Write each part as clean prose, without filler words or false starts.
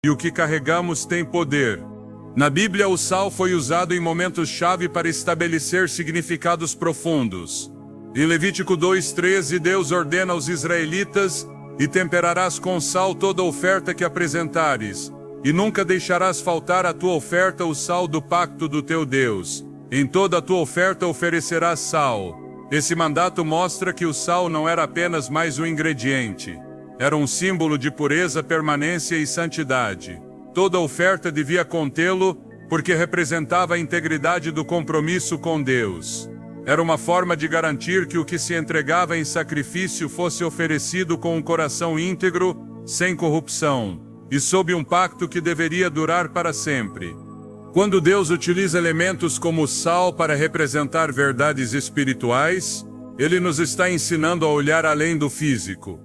e o que carregamos tem poder. Na Bíblia, o sal foi usado em momentos-chave para estabelecer significados profundos. Em Levítico 2:13, Deus ordena aos israelitas: "E temperarás com sal toda oferta que apresentares, e nunca deixarás faltar à tua oferta o sal do pacto do teu Deus. Em toda a tua oferta oferecerás sal." Esse mandato mostra que o sal não era apenas mais um ingrediente. Era um símbolo de pureza, permanência e santidade. Toda oferta devia contê-lo, porque representava a integridade do compromisso com Deus. Era uma forma de garantir que o que se entregava em sacrifício fosse oferecido com um coração íntegro, sem corrupção, e sob um pacto que deveria durar para sempre. Quando Deus utiliza elementos como o sal para representar verdades espirituais, Ele nos está ensinando a olhar além do físico.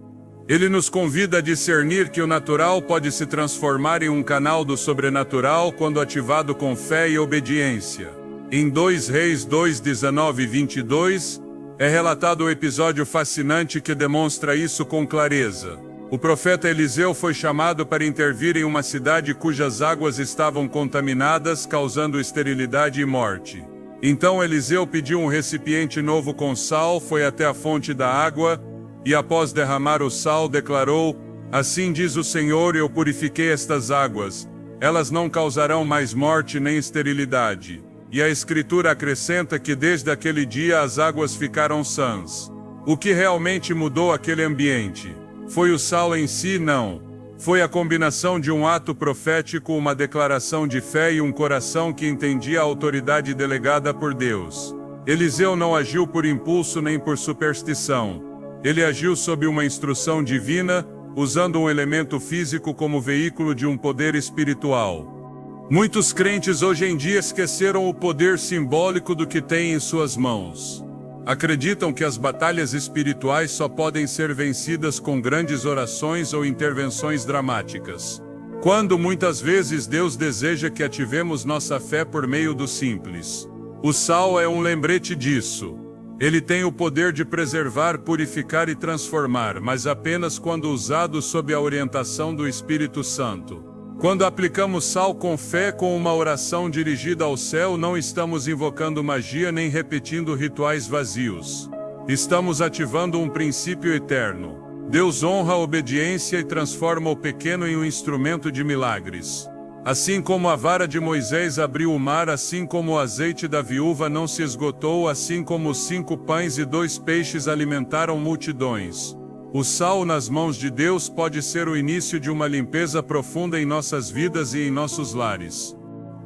Ele nos convida a discernir que o natural pode se transformar em um canal do sobrenatural quando ativado com fé e obediência. Em 2 Reis 2:19 e 22, é relatado um episódio fascinante que demonstra isso com clareza. O profeta Eliseu foi chamado para intervir em uma cidade cujas águas estavam contaminadas, causando esterilidade e morte. Então Eliseu pediu um recipiente novo com sal, foi até a fonte da água, e após derramar o sal declarou: "Assim diz o Senhor, eu purifiquei estas águas, elas não causarão mais morte nem esterilidade." E a Escritura acrescenta que desde aquele dia as águas ficaram sãs. O que realmente mudou aquele ambiente? Foi o sal em si? Não. Foi a combinação de um ato profético, uma declaração de fé e um coração que entendia a autoridade delegada por Deus. Eliseu não agiu por impulso nem por superstição. Ele agiu sob uma instrução divina, usando um elemento físico como veículo de um poder espiritual. Muitos crentes hoje em dia esqueceram o poder simbólico do que têm em suas mãos. Acreditam que as batalhas espirituais só podem ser vencidas com grandes orações ou intervenções dramáticas, quando muitas vezes Deus deseja que ativemos nossa fé por meio do simples. O sal é um lembrete disso. Ele tem o poder de preservar, purificar e transformar, mas apenas quando usado sob a orientação do Espírito Santo. Quando aplicamos sal com fé, com uma oração dirigida ao céu, não estamos invocando magia nem repetindo rituais vazios. Estamos ativando um princípio eterno. Deus honra a obediência e transforma o pequeno em um instrumento de milagres. Assim como a vara de Moisés abriu o mar, assim como o azeite da viúva não se esgotou, assim como os 5 pães e 2 peixes alimentaram multidões. O sal nas mãos de Deus pode ser o início de uma limpeza profunda em nossas vidas e em nossos lares.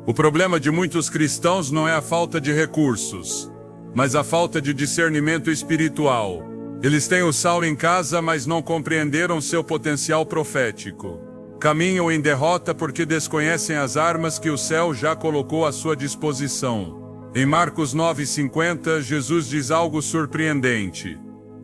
O problema de muitos cristãos não é a falta de recursos, mas a falta de discernimento espiritual. Eles têm o sal em casa, mas não compreenderam seu potencial profético. Caminham em derrota porque desconhecem as armas que o céu já colocou à sua disposição. Em Marcos 9:50, Jesus diz algo surpreendente.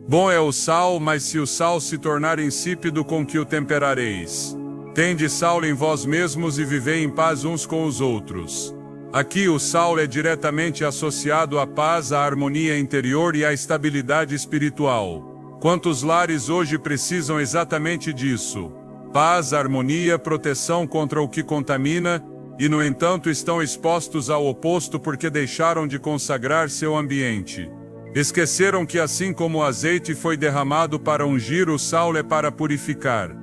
"Bom é o sal, mas se o sal se tornar insípido, com que o temperareis? Tende sal em vós mesmos e vivei em paz uns com os outros." Aqui o sal é diretamente associado à paz, à harmonia interior e à estabilidade espiritual. Quantos lares hoje precisam exatamente disso? Paz, harmonia, proteção contra o que contamina, e no entanto estão expostos ao oposto porque deixaram de consagrar seu ambiente. Esqueceram que assim como o azeite foi derramado para ungir, o sal é para purificar.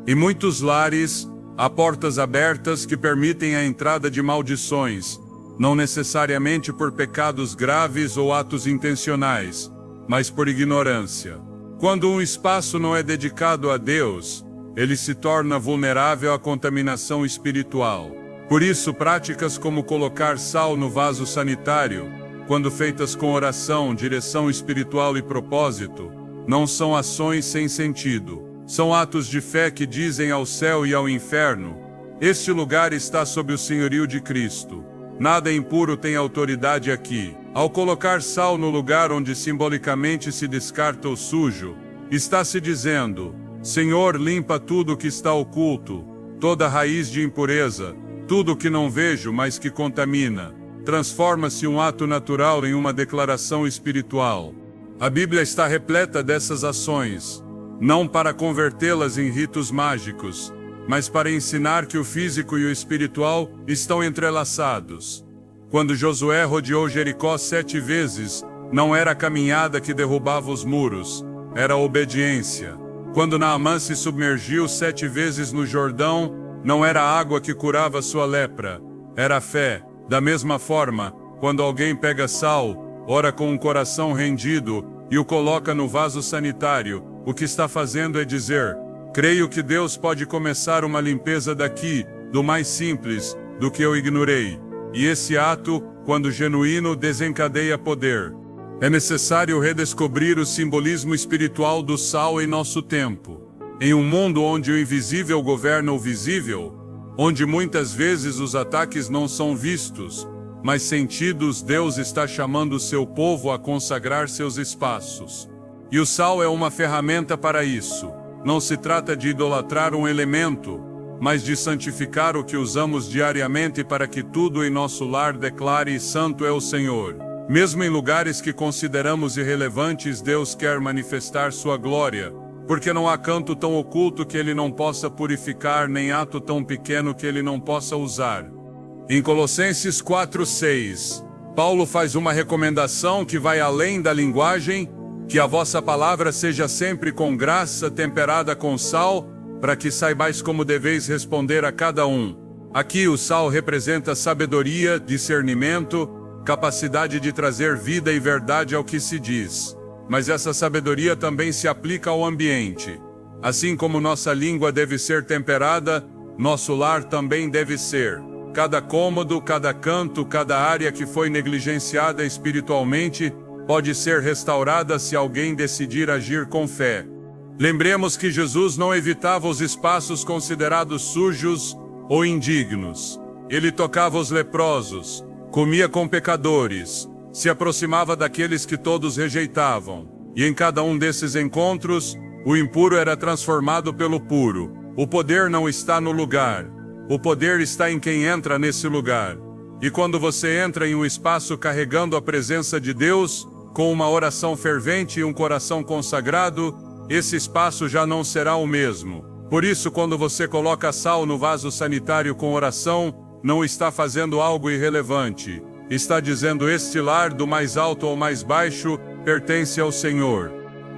Em muitos lares, há portas abertas que permitem a entrada de maldições, não necessariamente por pecados graves ou atos intencionais, mas por ignorância. Quando um espaço não é dedicado a Deus, ele se torna vulnerável à contaminação espiritual. Por isso, práticas como colocar sal no vaso sanitário, quando feitas com oração, direção espiritual e propósito, não são ações sem sentido. São atos de fé que dizem ao céu e ao inferno: "Este lugar está sob o senhorio de Cristo. Nada impuro tem autoridade aqui." Ao colocar sal no lugar onde simbolicamente se descarta o sujo, está se dizendo: "Senhor, limpa tudo que está oculto, toda raiz de impureza, tudo que não vejo, mas que contamina." Transforma-se um ato natural em uma declaração espiritual. A Bíblia está repleta dessas ações, não para convertê-las em ritos mágicos, mas para ensinar que o físico e o espiritual estão entrelaçados. Quando Josué rodeou Jericó 7 vezes, não era a caminhada que derrubava os muros, era a obediência. Quando Naamã se submergiu 7 vezes no Jordão, não era a água que curava sua lepra, era a fé. Da mesma forma, quando alguém pega sal, ora com um coração rendido e o coloca no vaso sanitário, o que está fazendo é dizer: creio que Deus pode começar uma limpeza daqui, do mais simples, do que eu ignorei. E esse ato, quando genuíno, desencadeia poder. É necessário redescobrir o simbolismo espiritual do sal em nosso tempo. Em um mundo onde o invisível governa o visível, onde muitas vezes os ataques não são vistos, mas sentidos, Deus está chamando seu povo a consagrar seus espaços. E o sal é uma ferramenta para isso. Não se trata de idolatrar um elemento, mas de santificar o que usamos diariamente para que tudo em nosso lar declare: santo é o Senhor. Mesmo em lugares que consideramos irrelevantes, Deus quer manifestar sua glória, porque não há canto tão oculto que Ele não possa purificar, nem ato tão pequeno que Ele não possa usar. Em Colossenses 4:6, Paulo faz uma recomendação que vai além da linguagem: que a vossa palavra seja sempre com graça, temperada com sal, para que saibais como deveis responder a cada um. Aqui o sal representa sabedoria, discernimento, capacidade de trazer vida e verdade ao que se diz. Mas essa sabedoria também se aplica ao ambiente. Assim como nossa língua deve ser temperada, nosso lar também deve ser. Cada cômodo, cada canto, cada área que foi negligenciada espiritualmente pode ser restaurada se alguém decidir agir com fé. Lembremos que Jesus não evitava os espaços considerados sujos ou indignos. Ele tocava os leprosos, comia com pecadores, se aproximava daqueles que todos rejeitavam. E em cada um desses encontros, o impuro era transformado pelo puro. O poder não está no lugar. O poder está em quem entra nesse lugar. E quando você entra em um espaço carregando a presença de Deus, com uma oração fervente e um coração consagrado, esse espaço já não será o mesmo. Por isso, quando você coloca sal no vaso sanitário com oração, não está fazendo algo irrelevante. Está dizendo: este lar, do mais alto ao mais baixo, pertence ao Senhor.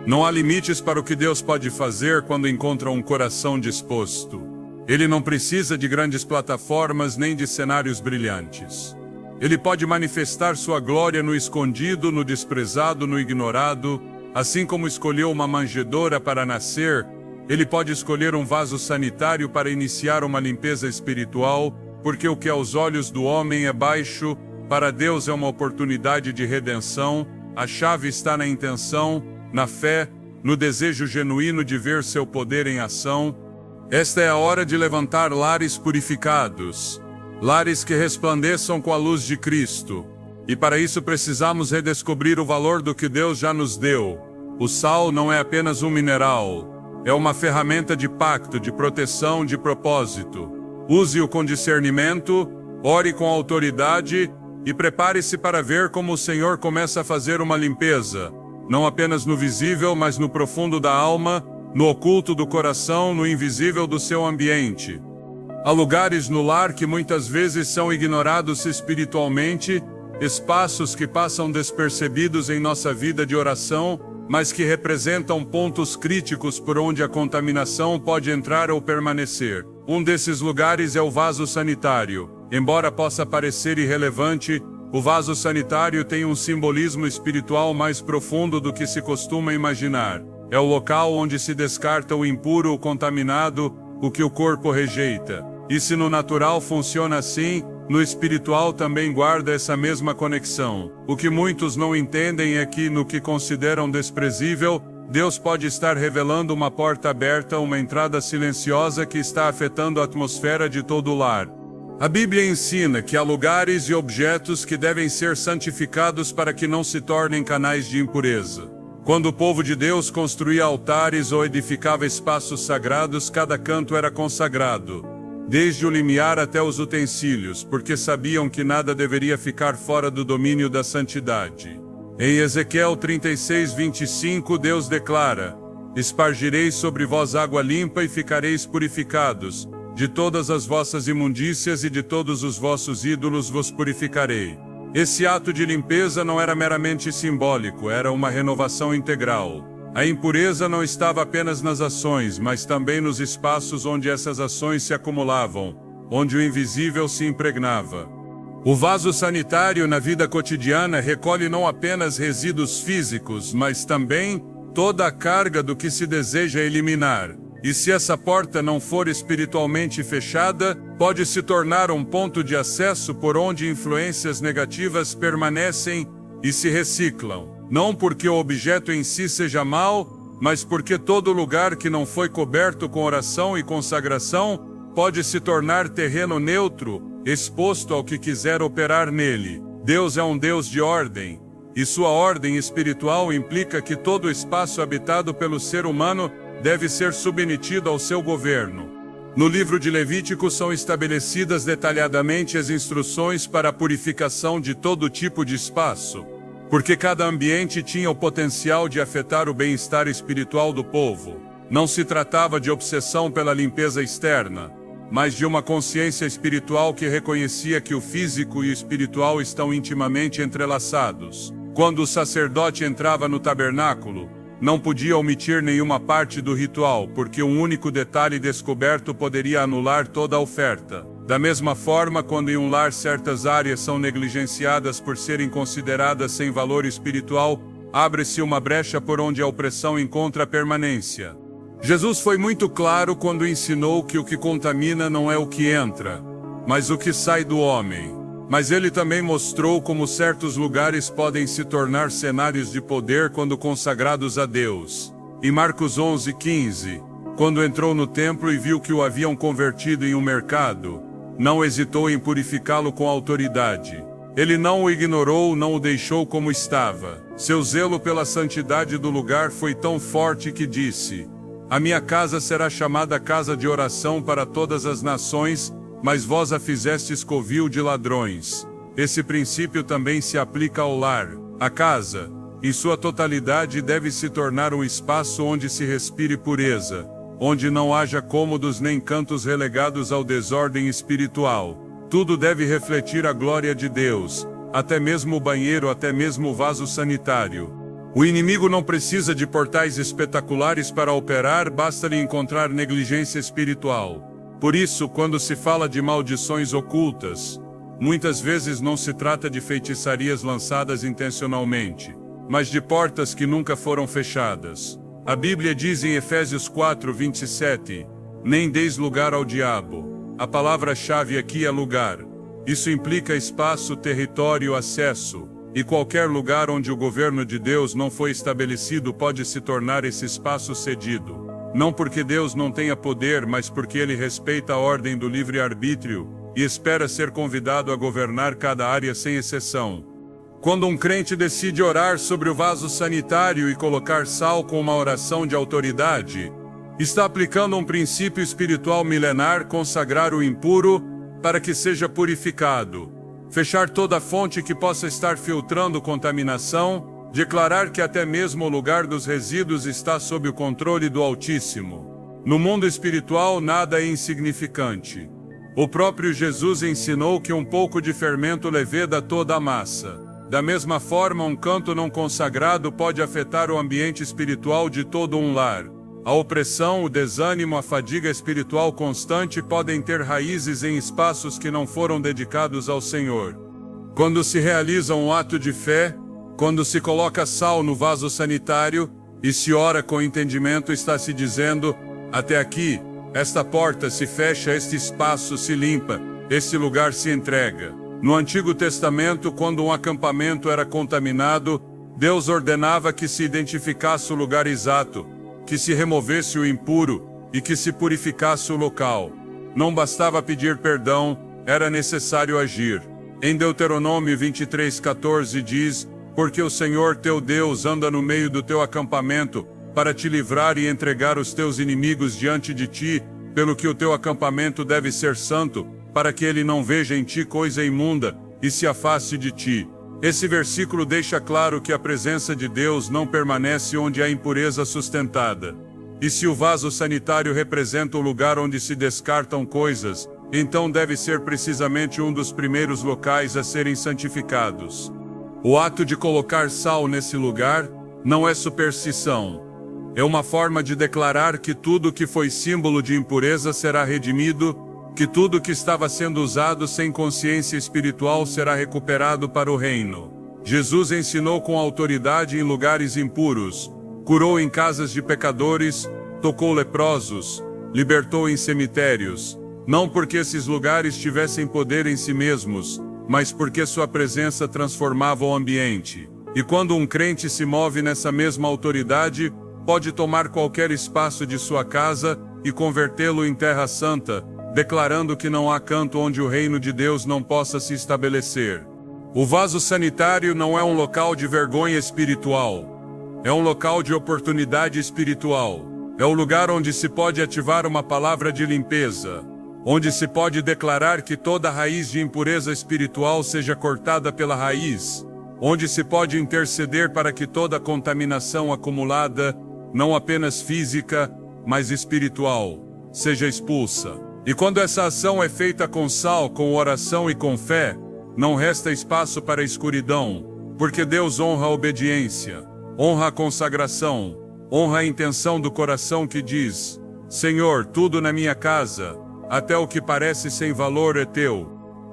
Não há limites para o que Deus pode fazer quando encontra um coração disposto. Ele não precisa de grandes plataformas nem de cenários brilhantes. Ele pode manifestar sua glória no escondido, no desprezado, no ignorado. Assim como escolheu uma manjedoura para nascer, Ele pode escolher um vaso sanitário para iniciar uma limpeza espiritual, porque o que aos olhos do homem é baixo, para Deus é uma oportunidade de redenção. A chave está na intenção, na fé, no desejo genuíno de ver seu poder em ação. Esta é a hora de levantar lares purificados, lares que resplandeçam com a luz de Cristo. E para isso precisamos redescobrir o valor do que Deus já nos deu. O sal não é apenas um mineral, é uma ferramenta de pacto, de proteção, de propósito. Use-o com discernimento, ore com autoridade e prepare-se para ver como o Senhor começa a fazer uma limpeza, não apenas no visível, mas no profundo da alma, no oculto do coração, no invisível do seu ambiente. Há lugares no lar que muitas vezes são ignorados espiritualmente, espaços que passam despercebidos em nossa vida de oração, mas que representam pontos críticos por onde a contaminação pode entrar ou permanecer. Um desses lugares é o vaso sanitário. Embora possa parecer irrelevante, o vaso sanitário tem um simbolismo espiritual mais profundo do que se costuma imaginar. É o local onde se descarta o impuro, o contaminado, o que o corpo rejeita. E se no natural funciona assim, no espiritual também guarda essa mesma conexão. O que muitos não entendem é que, no que consideram desprezível, Deus pode estar revelando uma porta aberta, uma entrada silenciosa que está afetando a atmosfera de todo o lar. A Bíblia ensina que há lugares e objetos que devem ser santificados para que não se tornem canais de impureza. Quando o povo de Deus construía altares ou edificava espaços sagrados, cada canto era consagrado, desde o limiar até os utensílios, porque sabiam que nada deveria ficar fora do domínio da santidade. Em Ezequiel 36:25, Deus declara: espargirei sobre vós água limpa e ficareis purificados, de todas as vossas imundícias e de todos os vossos ídolos vos purificarei. Esse ato de limpeza não era meramente simbólico, era uma renovação integral. A impureza não estava apenas nas ações, mas também nos espaços onde essas ações se acumulavam, onde o invisível se impregnava. O vaso sanitário na vida cotidiana recolhe não apenas resíduos físicos, mas também toda a carga do que se deseja eliminar. E se essa porta não for espiritualmente fechada, pode se tornar um ponto de acesso por onde influências negativas permanecem e se reciclam. Não porque o objeto em si seja mau, mas porque todo lugar que não foi coberto com oração e consagração pode se tornar terreno neutro, exposto ao que quiser operar nele. Deus é um Deus de ordem, e sua ordem espiritual implica que todo espaço habitado pelo ser humano deve ser submetido ao seu governo. No livro de Levítico são estabelecidas detalhadamente as instruções para a purificação de todo tipo de espaço, porque cada ambiente tinha o potencial de afetar o bem-estar espiritual do povo. Não se tratava de obsessão pela limpeza externa, mas de uma consciência espiritual que reconhecia que o físico e o espiritual estão intimamente entrelaçados. Quando o sacerdote entrava no tabernáculo, não podia omitir nenhuma parte do ritual, porque um único detalhe descoberto poderia anular toda a oferta. Da mesma forma, quando em um lar certas áreas são negligenciadas por serem consideradas sem valor espiritual, abre-se uma brecha por onde a opressão encontra permanência. Jesus foi muito claro quando ensinou que o que contamina não é o que entra, mas o que sai do homem. Mas ele também mostrou como certos lugares podem se tornar cenários de poder quando consagrados a Deus. Em Marcos 11:15, quando entrou no templo e viu que o haviam convertido em um mercado, não hesitou em purificá-lo com autoridade. Ele não o ignorou, não o deixou como estava. Seu zelo pela santidade do lugar foi tão forte que disse: "A minha casa será chamada casa de oração para todas as nações, mas vós a fizestes covil de ladrões." Esse princípio também se aplica ao lar. A casa, em sua totalidade, deve se tornar um espaço onde se respire pureza, onde não haja cômodos nem cantos relegados ao desordem espiritual. Tudo deve refletir a glória de Deus, até mesmo o banheiro, até mesmo o vaso sanitário. O inimigo não precisa de portais espetaculares para operar, basta-lhe encontrar negligência espiritual. Por isso, quando se fala de maldições ocultas, muitas vezes não se trata de feitiçarias lançadas intencionalmente, mas de portas que nunca foram fechadas. A Bíblia diz em Efésios 4:27, "Nem deis lugar ao diabo." A palavra-chave aqui é lugar. Isso implica espaço, território, acesso, e qualquer lugar onde o governo de Deus não foi estabelecido pode se tornar esse espaço cedido. Não porque Deus não tenha poder, mas porque ele respeita a ordem do livre-arbítrio e espera ser convidado a governar cada área sem exceção. Quando um crente decide orar sobre o vaso sanitário e colocar sal com uma oração de autoridade, está aplicando um princípio espiritual milenar: consagrar o impuro para que seja purificado, fechar toda fonte que possa estar filtrando contaminação, declarar que até mesmo o lugar dos resíduos está sob o controle do Altíssimo. No mundo espiritual, nada é insignificante. O próprio Jesus ensinou que um pouco de fermento leveda toda a massa. Da mesma forma, um canto não consagrado pode afetar o ambiente espiritual de todo um lar. A opressão, o desânimo, a fadiga espiritual constante podem ter raízes em espaços que não foram dedicados ao Senhor. Quando se realiza um ato de fé, quando se coloca sal no vaso sanitário e se ora com entendimento, está se dizendo: até aqui, esta porta se fecha, este espaço se limpa, este lugar se entrega. No Antigo Testamento, quando um acampamento era contaminado, Deus ordenava que se identificasse o lugar exato, que se removesse o impuro e que se purificasse o local. Não bastava pedir perdão, era necessário agir. Em Deuteronômio 23:14 diz: "Porque o Senhor teu Deus anda no meio do teu acampamento, para te livrar e entregar os teus inimigos diante de ti, pelo que o teu acampamento deve ser santo, para que ele não veja em ti coisa imunda, e se afaste de ti." Esse versículo deixa claro que a presença de Deus não permanece onde há impureza sustentada. E se o vaso sanitário representa o lugar onde se descartam coisas, então deve ser precisamente um dos primeiros locais a serem santificados. O ato de colocar sal nesse lugar não é superstição. É uma forma de declarar que tudo que foi símbolo de impureza será redimido, que tudo que estava sendo usado sem consciência espiritual será recuperado para o reino. Jesus ensinou com autoridade em lugares impuros, curou em casas de pecadores, tocou leprosos, libertou em cemitérios, não porque esses lugares tivessem poder em si mesmos, mas porque sua presença transformava o ambiente. E quando um crente se move nessa mesma autoridade, pode tomar qualquer espaço de sua casa e convertê-lo em terra santa, declarando que não há canto onde o reino de Deus não possa se estabelecer. O vaso sanitário não é um local de vergonha espiritual. É um local de oportunidade espiritual. É o lugar onde se pode ativar uma palavra de limpeza, onde se pode declarar que toda raiz de impureza espiritual seja cortada pela raiz, onde se pode interceder para que toda contaminação acumulada, não apenas física, mas espiritual, seja expulsa. E quando essa ação é feita com sal, com oração e com fé, não resta espaço para a escuridão, porque Deus honra a obediência, honra a consagração, honra a intenção do coração que diz: Senhor, tudo na minha casa, até o que parece sem valor é teu.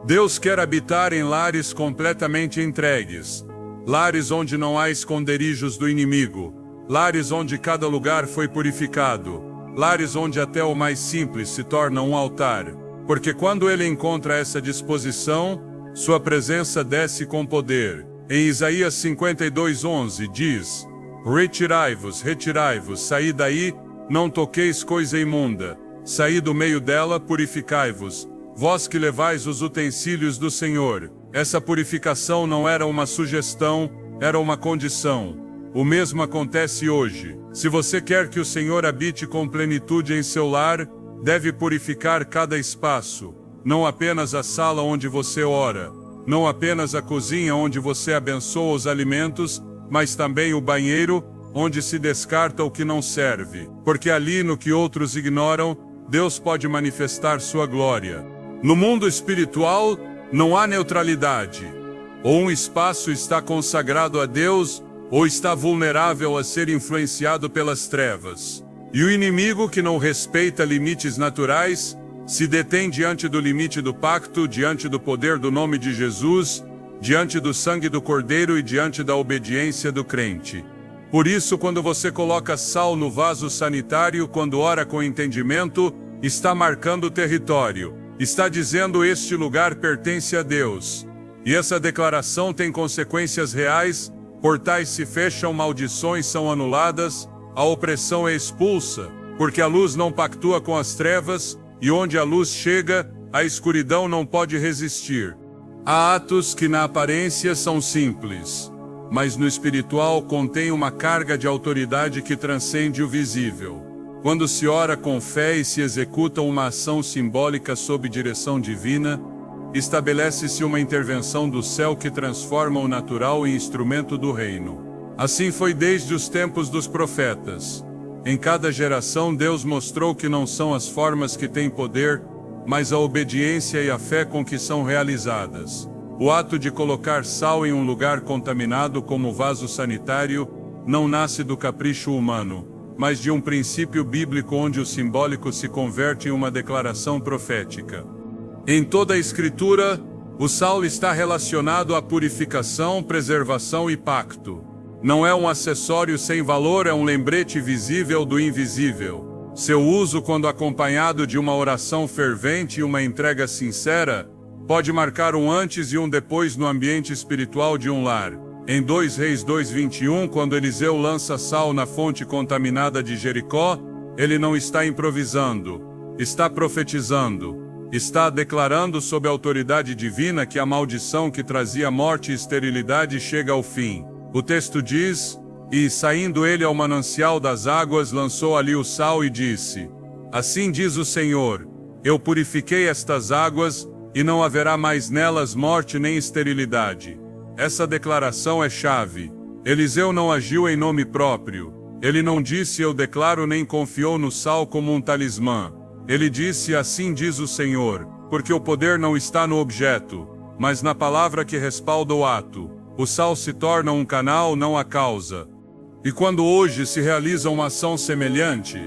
Deus quer habitar em lares completamente entregues, lares onde não há esconderijos do inimigo, lares onde cada lugar foi purificado, lares onde até o mais simples se torna um altar, porque quando ele encontra essa disposição, sua presença desce com poder. Em Isaías 52:11 diz: Retirai-vos, saí daí, não toqueis coisa imunda, saí do meio dela, purificai-vos, vós que levais os utensílios do Senhor. Essa purificação não era uma sugestão, era uma condição. O mesmo acontece hoje. Se você quer que o Senhor habite com plenitude em seu lar, deve purificar cada espaço, não apenas a sala onde você ora, não apenas a cozinha onde você abençoa os alimentos, mas também o banheiro, onde se descarta o que não serve, porque ali no que outros ignoram, Deus pode manifestar sua glória. No mundo espiritual, não há neutralidade. Ou um espaço está consagrado a Deus, ou está vulnerável a ser influenciado pelas trevas. E o inimigo que não respeita limites naturais, se detém diante do limite do pacto, diante do poder do nome de Jesus, diante do sangue do Cordeiro e diante da obediência do crente. Por isso, quando você coloca sal no vaso sanitário, quando ora com entendimento, está marcando o território, está dizendo: este lugar pertence a Deus. E essa declaração tem consequências reais, portais se fecham, maldições são anuladas, a opressão é expulsa, porque a luz não pactua com as trevas, e onde a luz chega, a escuridão não pode resistir. Há atos que na aparência são simples, mas no espiritual contém uma carga de autoridade que transcende o visível. Quando se ora com fé e se executa uma ação simbólica sob direção divina, estabelece-se uma intervenção do céu que transforma o natural em instrumento do reino. Assim foi desde os tempos dos profetas. Em cada geração Deus mostrou que não são as formas que têm poder, mas a obediência e a fé com que são realizadas. O ato de colocar sal em um lugar contaminado como vaso sanitário não nasce do capricho humano, mas de um princípio bíblico onde o simbólico se converte em uma declaração profética. Em toda a Escritura, o sal está relacionado à purificação, preservação e pacto. Não é um acessório sem valor, é um lembrete visível do invisível. Seu uso, quando acompanhado de uma oração fervente e uma entrega sincera, pode marcar um antes e um depois no ambiente espiritual de um lar. Em 2 Reis 2:21, quando Eliseu lança sal na fonte contaminada de Jericó, ele não está improvisando, está profetizando, está declarando sob a autoridade divina que a maldição que trazia morte e esterilidade chega ao fim. O texto diz: e saindo ele ao manancial das águas, lançou ali o sal e disse: assim diz o Senhor, eu purifiquei estas águas, e não haverá mais nelas morte nem esterilidade. Essa declaração é chave. Eliseu não agiu em nome próprio, Ele não disse eu declaro nem confiou no sal como um talismã. Ele disse assim diz o Senhor, porque o poder não está no objeto, mas na palavra que respalda o ato. O sal se torna um canal, não a causa. E quando hoje se realiza uma ação semelhante,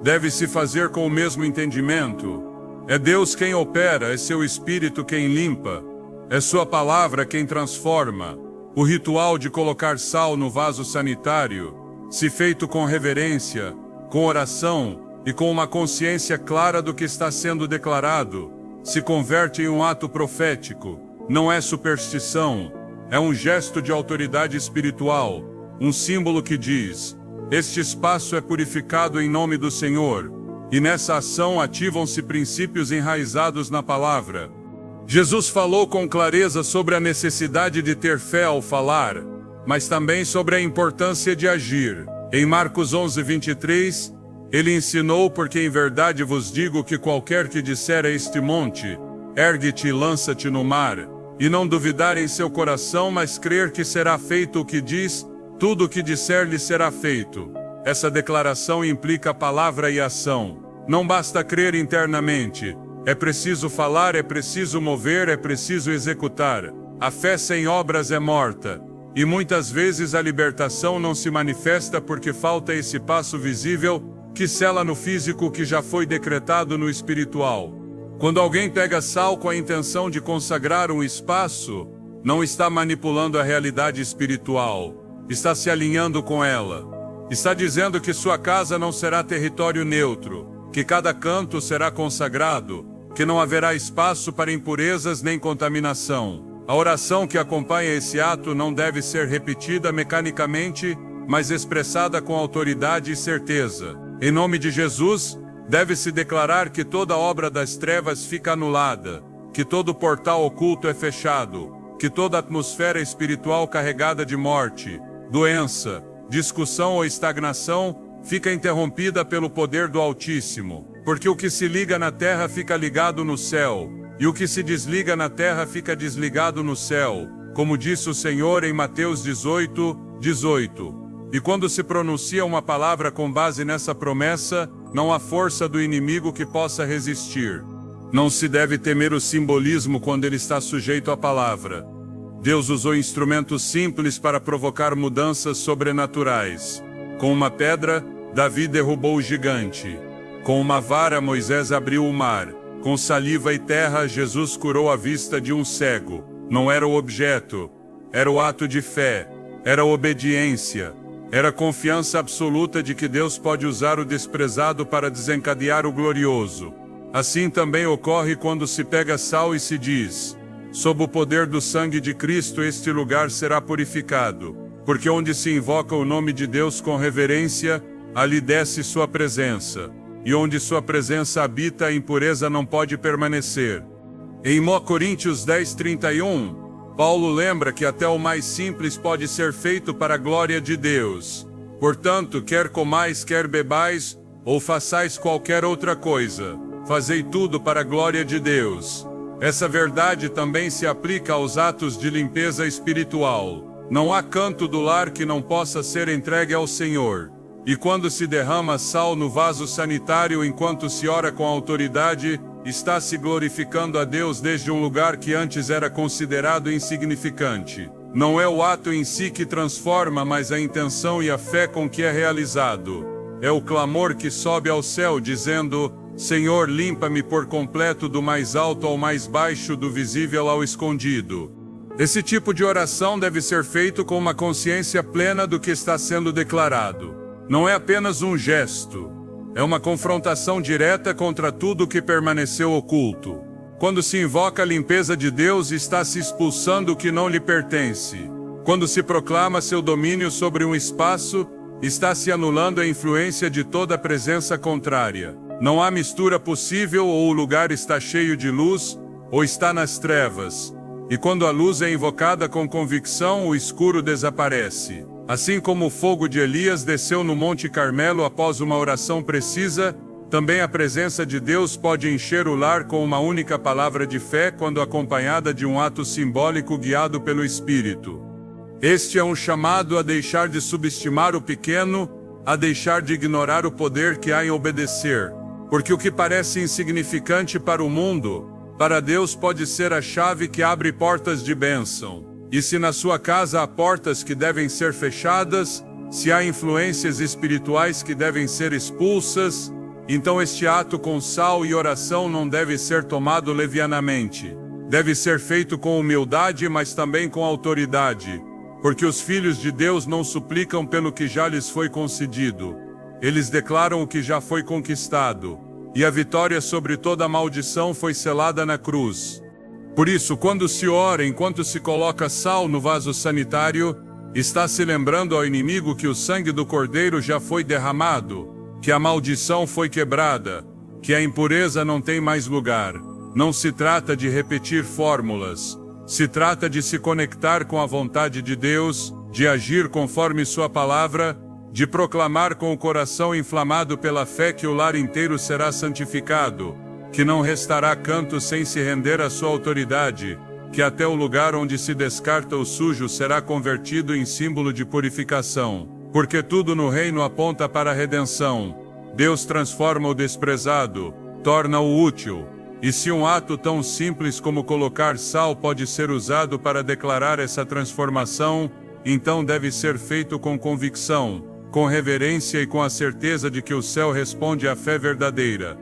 deve-se fazer com o mesmo entendimento. É Deus quem opera, é seu Espírito quem limpa, é sua palavra quem transforma. O ritual de colocar sal no vaso sanitário, se feito com reverência, com oração e com uma consciência clara do que está sendo declarado, se converte em um ato profético. Não é superstição, é um gesto de autoridade espiritual, um símbolo que diz: este espaço é purificado em nome do Senhor, e nessa ação ativam-se princípios enraizados na palavra. Jesus falou com clareza sobre a necessidade de ter fé ao falar, mas também sobre a importância de agir. Em Marcos 11:23, ele ensinou: porque em verdade vos digo que qualquer que disser a este monte, ergue-te e lança-te no mar, e não duvidar em seu coração, mas crer que será feito o que diz, tudo o que disser lhe será feito. Essa declaração implica palavra e ação. Não basta crer internamente. É preciso falar, é preciso mover, é preciso executar. A fé sem obras é morta. E muitas vezes a libertação não se manifesta porque falta esse passo visível que sela no físico o que já foi decretado no espiritual. Quando alguém pega sal com a intenção de consagrar um espaço, não está manipulando a realidade espiritual, está se alinhando com ela. Está dizendo que sua casa não será território neutro, que cada canto será consagrado, que não haverá espaço para impurezas nem contaminação. A oração que acompanha esse ato não deve ser repetida mecanicamente, mas expressada com autoridade e certeza. Em nome de Jesus, deve-se declarar que toda obra das trevas fica anulada, que todo portal oculto é fechado, que toda atmosfera espiritual carregada de morte, doença, discussão ou estagnação fica interrompida pelo poder do Altíssimo, porque o que se liga na terra fica ligado no céu, e o que se desliga na terra fica desligado no céu, como disse o Senhor em Mateus 18:18. E quando se pronuncia uma palavra com base nessa promessa, não há força do inimigo que possa resistir. Não se deve temer o simbolismo quando ele está sujeito à palavra. Deus usou instrumentos simples para provocar mudanças sobrenaturais. Com uma pedra, Davi derrubou o gigante. Com uma vara, Moisés abriu o mar. Com saliva e terra, Jesus curou a vista de um cego. Não era o objeto, era o ato de fé, era obediência, era confiança absoluta de que Deus pode usar o desprezado para desencadear o glorioso. Assim também ocorre quando se pega sal e se diz: sob o poder do sangue de Cristo este lugar será purificado, porque onde se invoca o nome de Deus com reverência, ali desce sua presença. E onde sua presença habita, a impureza não pode permanecer. Em 1 Coríntios 10:31, Paulo lembra que até o mais simples pode ser feito para a glória de Deus. Portanto, quer comais, quer bebais, ou façais qualquer outra coisa, fazei tudo para a glória de Deus. Essa verdade também se aplica aos atos de limpeza espiritual. Não há canto do lar que não possa ser entregue ao Senhor. E quando se derrama sal no vaso sanitário enquanto se ora com autoridade, está se glorificando a Deus desde um lugar que antes era considerado insignificante. Não é o ato em si que transforma, mas a intenção e a fé com que é realizado. É o clamor que sobe ao céu dizendo: Senhor, limpa-me por completo do mais alto ao mais baixo, do visível ao escondido. Esse tipo de oração deve ser feito com uma consciência plena do que está sendo declarado. Não é apenas um gesto, é uma confrontação direta contra tudo que permaneceu oculto. Quando se invoca a limpeza de Deus, está se expulsando o que não lhe pertence. Quando se proclama seu domínio sobre um espaço, está se anulando a influência de toda presença contrária. Não há mistura possível, ou o lugar está cheio de luz, ou está nas trevas. E quando a luz é invocada com convicção, o escuro desaparece. Assim como o fogo de Elias desceu no Monte Carmelo após uma oração precisa, também a presença de Deus pode encher o lar com uma única palavra de fé quando acompanhada de um ato simbólico guiado pelo Espírito. Este é um chamado a deixar de subestimar o pequeno a deixar de ignorar o poder que há em obedecer, porque o que parece insignificante para o mundo, para Deus pode ser a chave que abre portas de bênção. E se na sua casa há portas que devem ser fechadas, se há influências espirituais que devem ser expulsas, então este ato com sal e oração não deve ser tomado levianamente. Deve ser feito com humildade, mas também com autoridade, porque os filhos de Deus não suplicam pelo que já lhes foi concedido. Eles declaram o que já foi conquistado, e a vitória sobre toda maldição foi selada na cruz. Por isso, quando se ora enquanto se coloca sal no vaso sanitário, está se lembrando ao inimigo que o sangue do Cordeiro já foi derramado, que a maldição foi quebrada, que a impureza não tem mais lugar. Não se trata de repetir fórmulas, se trata de se conectar com a vontade de Deus, de agir conforme sua palavra, de proclamar com o coração inflamado pela fé que o lar inteiro será santificado, que não restará canto sem se render à sua autoridade, que até o lugar onde se descarta o sujo será convertido em símbolo de purificação, porque tudo no reino aponta para a redenção. Deus transforma o desprezado, torna-o útil, e se um ato tão simples como colocar sal pode ser usado para declarar essa transformação, então deve ser feito com convicção, com reverência e com a certeza de que o céu responde à fé verdadeira.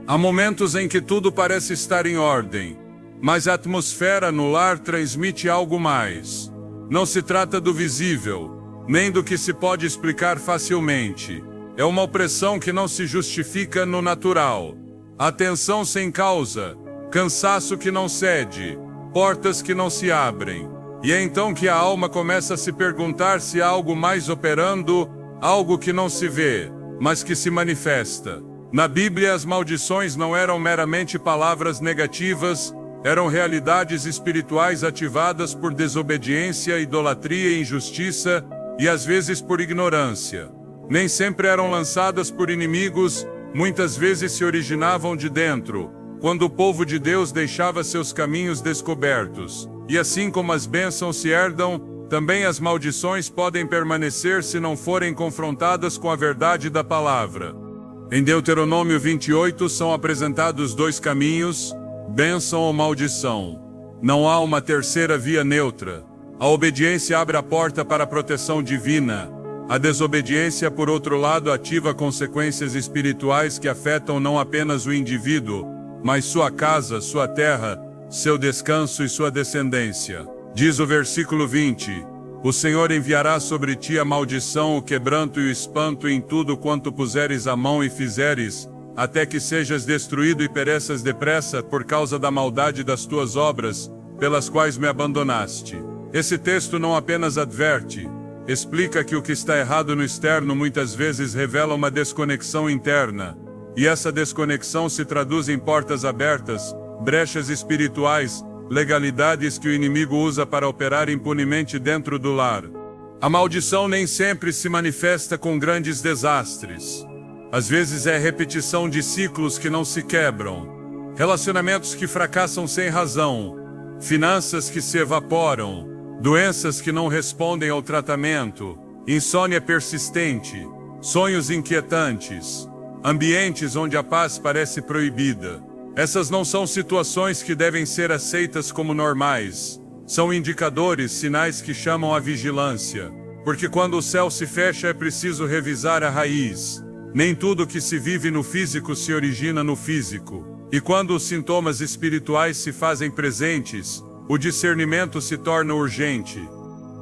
Há momentos em que tudo parece estar em ordem, mas a atmosfera no lar transmite algo mais. Não se trata do visível, nem do que se pode explicar facilmente. É uma opressão que não se justifica no natural. A tensão sem causa, cansaço que não cede, portas que não se abrem. E é então que a alma começa a se perguntar se há algo mais operando, algo que não se vê, mas que se manifesta. Na Bíblia, as maldições não eram meramente palavras negativas, eram realidades espirituais ativadas por desobediência, idolatria e injustiça, e às vezes por ignorância. Nem sempre eram lançadas por inimigos, muitas vezes se originavam de dentro, quando o povo de Deus deixava seus caminhos descobertos. E assim como as bênçãos se herdam, também as maldições podem permanecer se não forem confrontadas com a verdade da palavra. Em Deuteronômio 28 são apresentados dois caminhos, bênção ou maldição. Não há uma terceira via neutra. A obediência abre a porta para a proteção divina. A desobediência, por outro lado, ativa consequências espirituais que afetam não apenas o indivíduo, mas sua casa, sua terra, seu descanso e sua descendência. Diz o versículo 20: O Senhor enviará sobre ti a maldição, o quebranto e o espanto em tudo quanto puseres a mão e fizeres, até que sejas destruído e pereças depressa por causa da maldade das tuas obras, pelas quais me abandonaste. Esse texto não apenas adverte, explica que o que está errado no externo muitas vezes revela uma desconexão interna, e essa desconexão se traduz em portas abertas, brechas espirituais, legalidades que o inimigo usa para operar impunemente dentro do lar. A maldição nem sempre se manifesta com grandes desastres. Às vezes é repetição de ciclos que não se quebram, relacionamentos que fracassam sem razão, finanças que se evaporam, doenças que não respondem ao tratamento, insônia persistente, sonhos inquietantes, ambientes onde a paz parece proibida. Essas não são situações que devem ser aceitas como normais. São indicadores, sinais que chamam a vigilância. Porque quando o céu se fecha é preciso revisar a raiz. Nem tudo que se vive no físico se origina no físico. E quando os sintomas espirituais se fazem presentes, o discernimento se torna urgente.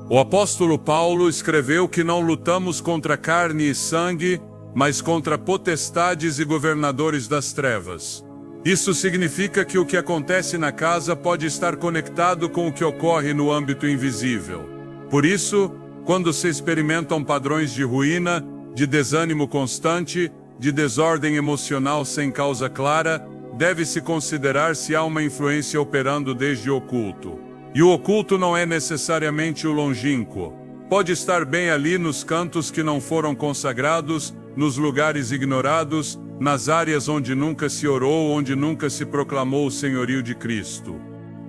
O apóstolo Paulo escreveu que não lutamos contra carne e sangue, mas contra potestades e governadores das trevas. Isso significa que o que acontece na casa pode estar conectado com o que ocorre no âmbito invisível. Por isso, quando se experimentam padrões de ruína, de desânimo constante, de desordem emocional sem causa clara, deve-se considerar se há uma influência operando desde o oculto. E o oculto não é necessariamente o longínquo. Pode estar bem ali nos cantos que não foram consagrados, nos lugares ignorados, nas áreas onde nunca se orou, onde nunca se proclamou o senhorio de Cristo.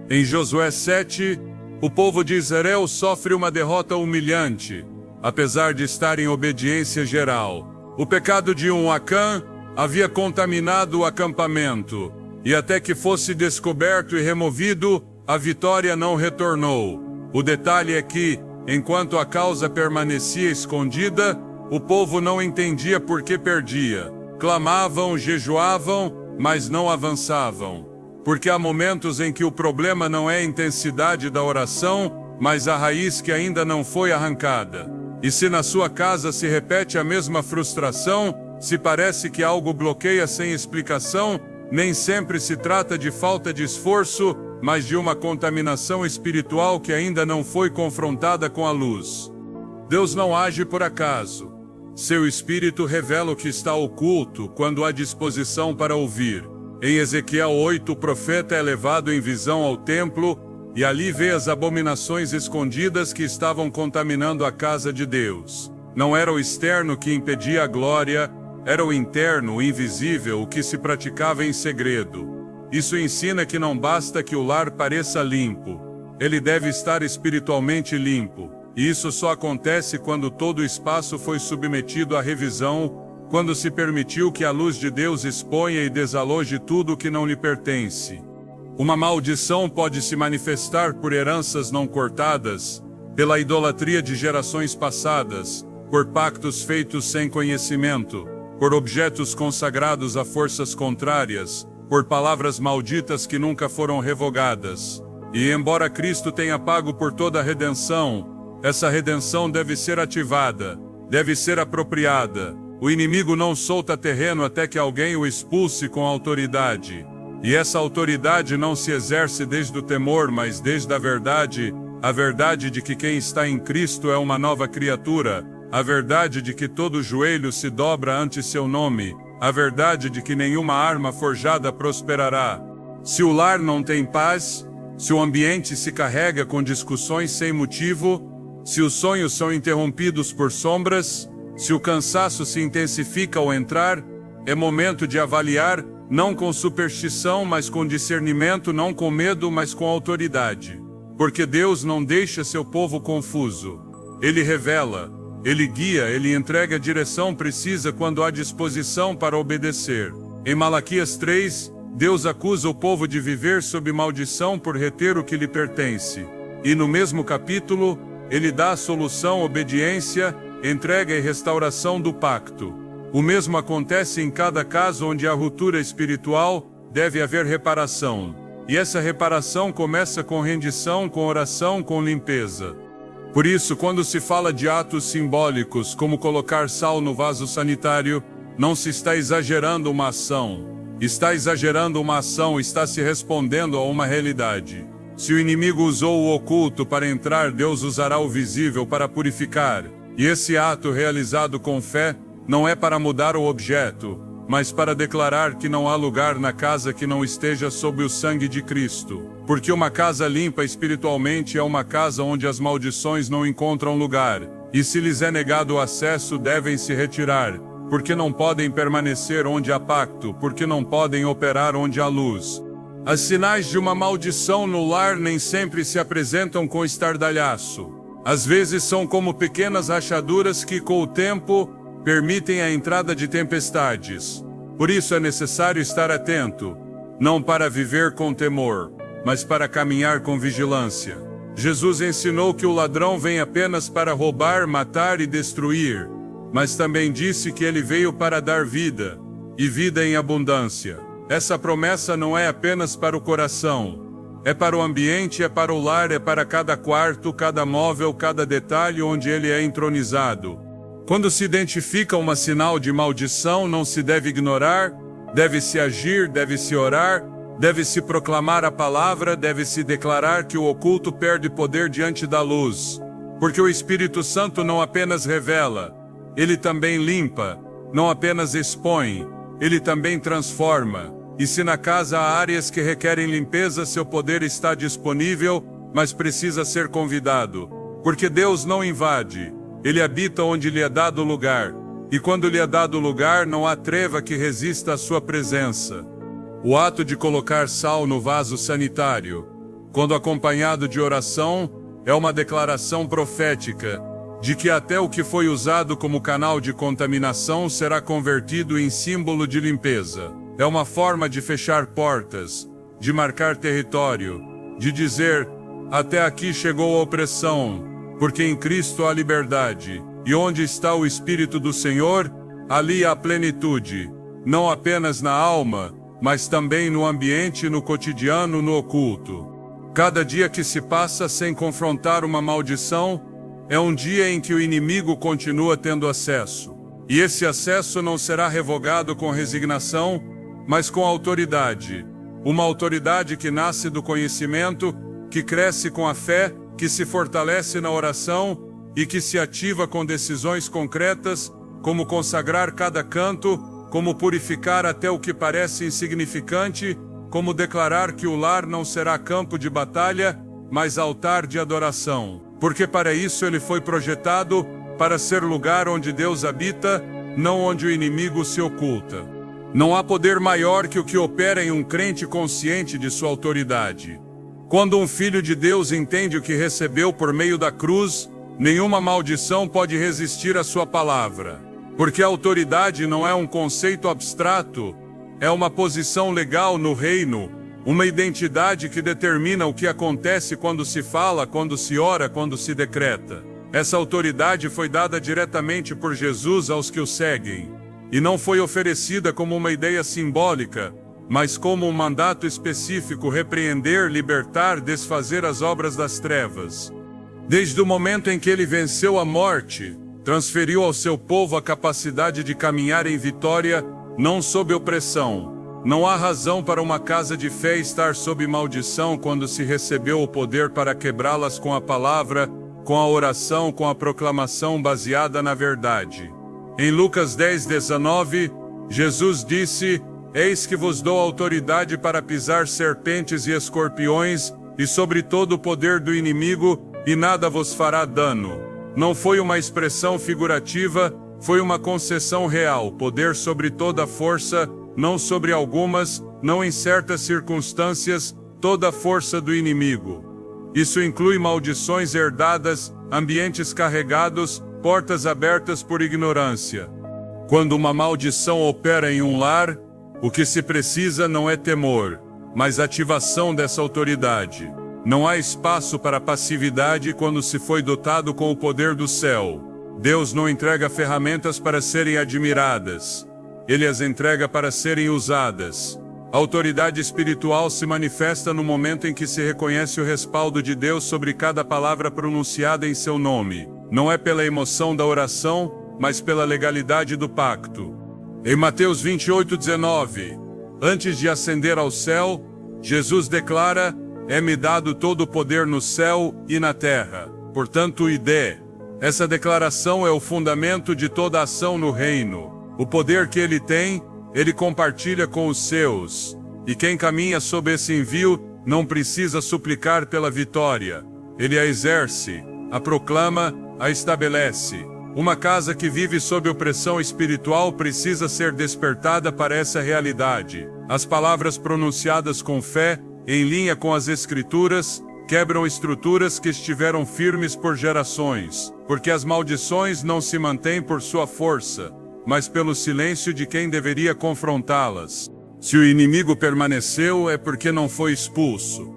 Em Josué 7, o povo de Israel sofre uma derrota humilhante. apesar de estar em obediência geral. O pecado de Acã havia contaminado o acampamento, e até que fosse descoberto e removido, a vitória não retornou. O detalhe é que, enquanto a causa permanecia escondida, o povo não entendia por que perdia. Clamavam, jejuavam, mas não avançavam. Porque há momentos em que o problema não é a intensidade da oração, mas a raiz que ainda não foi arrancada. E se na sua casa se repete a mesma frustração, se parece que algo bloqueia sem explicação, nem sempre se trata de falta de esforço, mas de uma contaminação espiritual que ainda não foi confrontada com a luz. Deus não age por acaso. Seu Espírito revela o que está oculto quando há disposição para ouvir. Em Ezequiel 8, o profeta é levado em visão ao templo, e ali vê as abominações escondidas que estavam contaminando a casa de Deus. Não era o externo que impedia a glória, era o interno, o invisível, o que se praticava em segredo. Isso ensina que não basta que o lar pareça limpo. Ele deve estar espiritualmente limpo. E isso só acontece quando todo o espaço foi submetido à revisão, quando se permitiu que a luz de Deus exponha e desaloje tudo o que não lhe pertence. Uma maldição pode se manifestar por heranças não cortadas, pela idolatria de gerações passadas, por pactos feitos sem conhecimento, por objetos consagrados a forças contrárias, por palavras malditas que nunca foram revogadas. E embora Cristo tenha pago por toda a redenção, essa redenção deve ser ativada, deve ser apropriada. O inimigo não solta terreno até que alguém o expulse com autoridade. E essa autoridade não se exerce desde o temor, mas desde a verdade de que quem está em Cristo é uma nova criatura, a verdade de que todo joelho se dobra ante seu nome, a verdade de que nenhuma arma forjada prosperará. Se o lar não tem paz, se o ambiente se carrega com discussões sem motivo, se os sonhos são interrompidos por sombras, se o cansaço se intensifica ao entrar, é momento de avaliar, não com superstição, mas com discernimento, não com medo, mas com autoridade. Porque Deus não deixa seu povo confuso. Ele revela, Ele guia, Ele entrega a direção precisa quando há disposição para obedecer. Em Malaquias 3, Deus acusa o povo de viver sob maldição por reter o que lhe pertence. E no mesmo capítulo, Ele dá a solução, obediência, entrega e restauração do pacto. O mesmo acontece em cada caso onde há ruptura espiritual, deve haver reparação. E essa reparação começa com rendição, com oração, com limpeza. Por isso, quando se fala de atos simbólicos, como colocar sal no vaso sanitário, não se está exagerando uma ação. Está exagerando uma ação, está se respondendo a uma realidade. Se o inimigo usou o oculto para entrar, Deus usará o visível para purificar. E esse ato realizado com fé, não é para mudar o objeto, mas para declarar que não há lugar na casa que não esteja sob o sangue de Cristo. Porque uma casa limpa espiritualmente é uma casa onde as maldições não encontram lugar, e se lhes é negado o acesso devem se retirar, porque não podem permanecer onde há pacto, porque não podem operar onde há luz. As sinais de uma maldição no lar nem sempre se apresentam com estardalhaço. Às vezes são como pequenas rachaduras que, com o tempo, permitem a entrada de tempestades. Por isso é necessário estar atento, não para viver com temor, mas para caminhar com vigilância. Jesus ensinou que o ladrão vem apenas para roubar, matar e destruir, mas também disse que ele veio para dar vida, e vida em abundância. Essa promessa não é apenas para o coração, é para o ambiente, é para o lar, é para cada quarto, cada móvel, cada detalhe onde ele é entronizado. Quando se identifica um sinal de maldição, não se deve ignorar, deve-se agir, deve-se orar, deve-se proclamar a palavra, deve-se declarar que o oculto perde poder diante da luz. Porque o Espírito Santo não apenas revela, ele também limpa, não apenas expõe, ele também transforma. E se na casa há áreas que requerem limpeza, seu poder está disponível, mas precisa ser convidado. Porque Deus não invade. Ele habita onde lhe é dado lugar, e quando lhe é dado lugar, não há treva que resista à sua presença. O ato de colocar sal no vaso sanitário, quando acompanhado de oração, é uma declaração profética, de que até o que foi usado como canal de contaminação será convertido em símbolo de limpeza. É uma forma de fechar portas, de marcar território, de dizer: até aqui chegou a opressão, porque em Cristo há liberdade, e onde está o Espírito do Senhor, ali há plenitude, não apenas na alma, mas também no ambiente, no cotidiano, no oculto. Cada dia que se passa sem confrontar uma maldição é um dia em que o inimigo continua tendo acesso. E esse acesso não será revogado com resignação, mas com autoridade. Uma autoridade que nasce do conhecimento, que cresce com a fé, que se fortalece na oração e que se ativa com decisões concretas, como consagrar cada canto, como purificar até o que parece insignificante, como declarar que o lar não será campo de batalha, mas altar de adoração. Porque para isso ele foi projetado, para ser lugar onde Deus habita, não onde o inimigo se oculta. Não há poder maior que o que opera em um crente consciente de sua autoridade. Quando um filho de Deus entende o que recebeu por meio da cruz, nenhuma maldição pode resistir à sua palavra. Porque a autoridade não é um conceito abstrato, é uma posição legal no reino, uma identidade que determina o que acontece quando se fala, quando se ora, quando se decreta. Essa autoridade foi dada diretamente por Jesus aos que o seguem, e não foi oferecida como uma ideia simbólica, mas como um mandato específico: repreender, libertar, desfazer as obras das trevas. Desde o momento em que ele venceu a morte, transferiu ao seu povo a capacidade de caminhar em vitória, não sob opressão. Não há razão para uma casa de fé estar sob maldição quando se recebeu o poder para quebrá-las com a palavra, com a oração, com a proclamação baseada na verdade. Em Lucas 10:19, Jesus disse: Eis que vos dou autoridade para pisar serpentes e escorpiões, e sobre todo o poder do inimigo, e nada vos fará dano. Não foi uma expressão figurativa, foi uma concessão real: poder sobre toda a força, não sobre algumas, não em certas circunstâncias, toda a força do inimigo. Isso inclui maldições herdadas, ambientes carregados, portas abertas por ignorância. Quando uma maldição opera em um lar, o que se precisa não é temor, mas ativação dessa autoridade. Não há espaço para passividade quando se foi dotado com o poder do céu. Deus não entrega ferramentas para serem admiradas. Ele as entrega para serem usadas. A autoridade espiritual se manifesta no momento em que se reconhece o respaldo de Deus sobre cada palavra pronunciada em seu nome. Não é pela emoção da oração, mas pela legalidade do pacto. Em Mateus 28:19, antes de ascender ao céu, Jesus declara: É-me dado todo o poder no céu e na terra. Portanto, ide. Essa declaração é o fundamento de toda ação no reino. O poder que ele tem, ele compartilha com os seus. E quem caminha sob esse envio, não precisa suplicar pela vitória. Ele a exerce, a proclama, a estabelece. Uma casa que vive sob opressão espiritual precisa ser despertada para essa realidade. As palavras pronunciadas com fé, em linha com as Escrituras, quebram estruturas que estiveram firmes por gerações, porque as maldições não se mantêm por sua força, mas pelo silêncio de quem deveria confrontá-las. Se o inimigo permaneceu, é porque não foi expulso.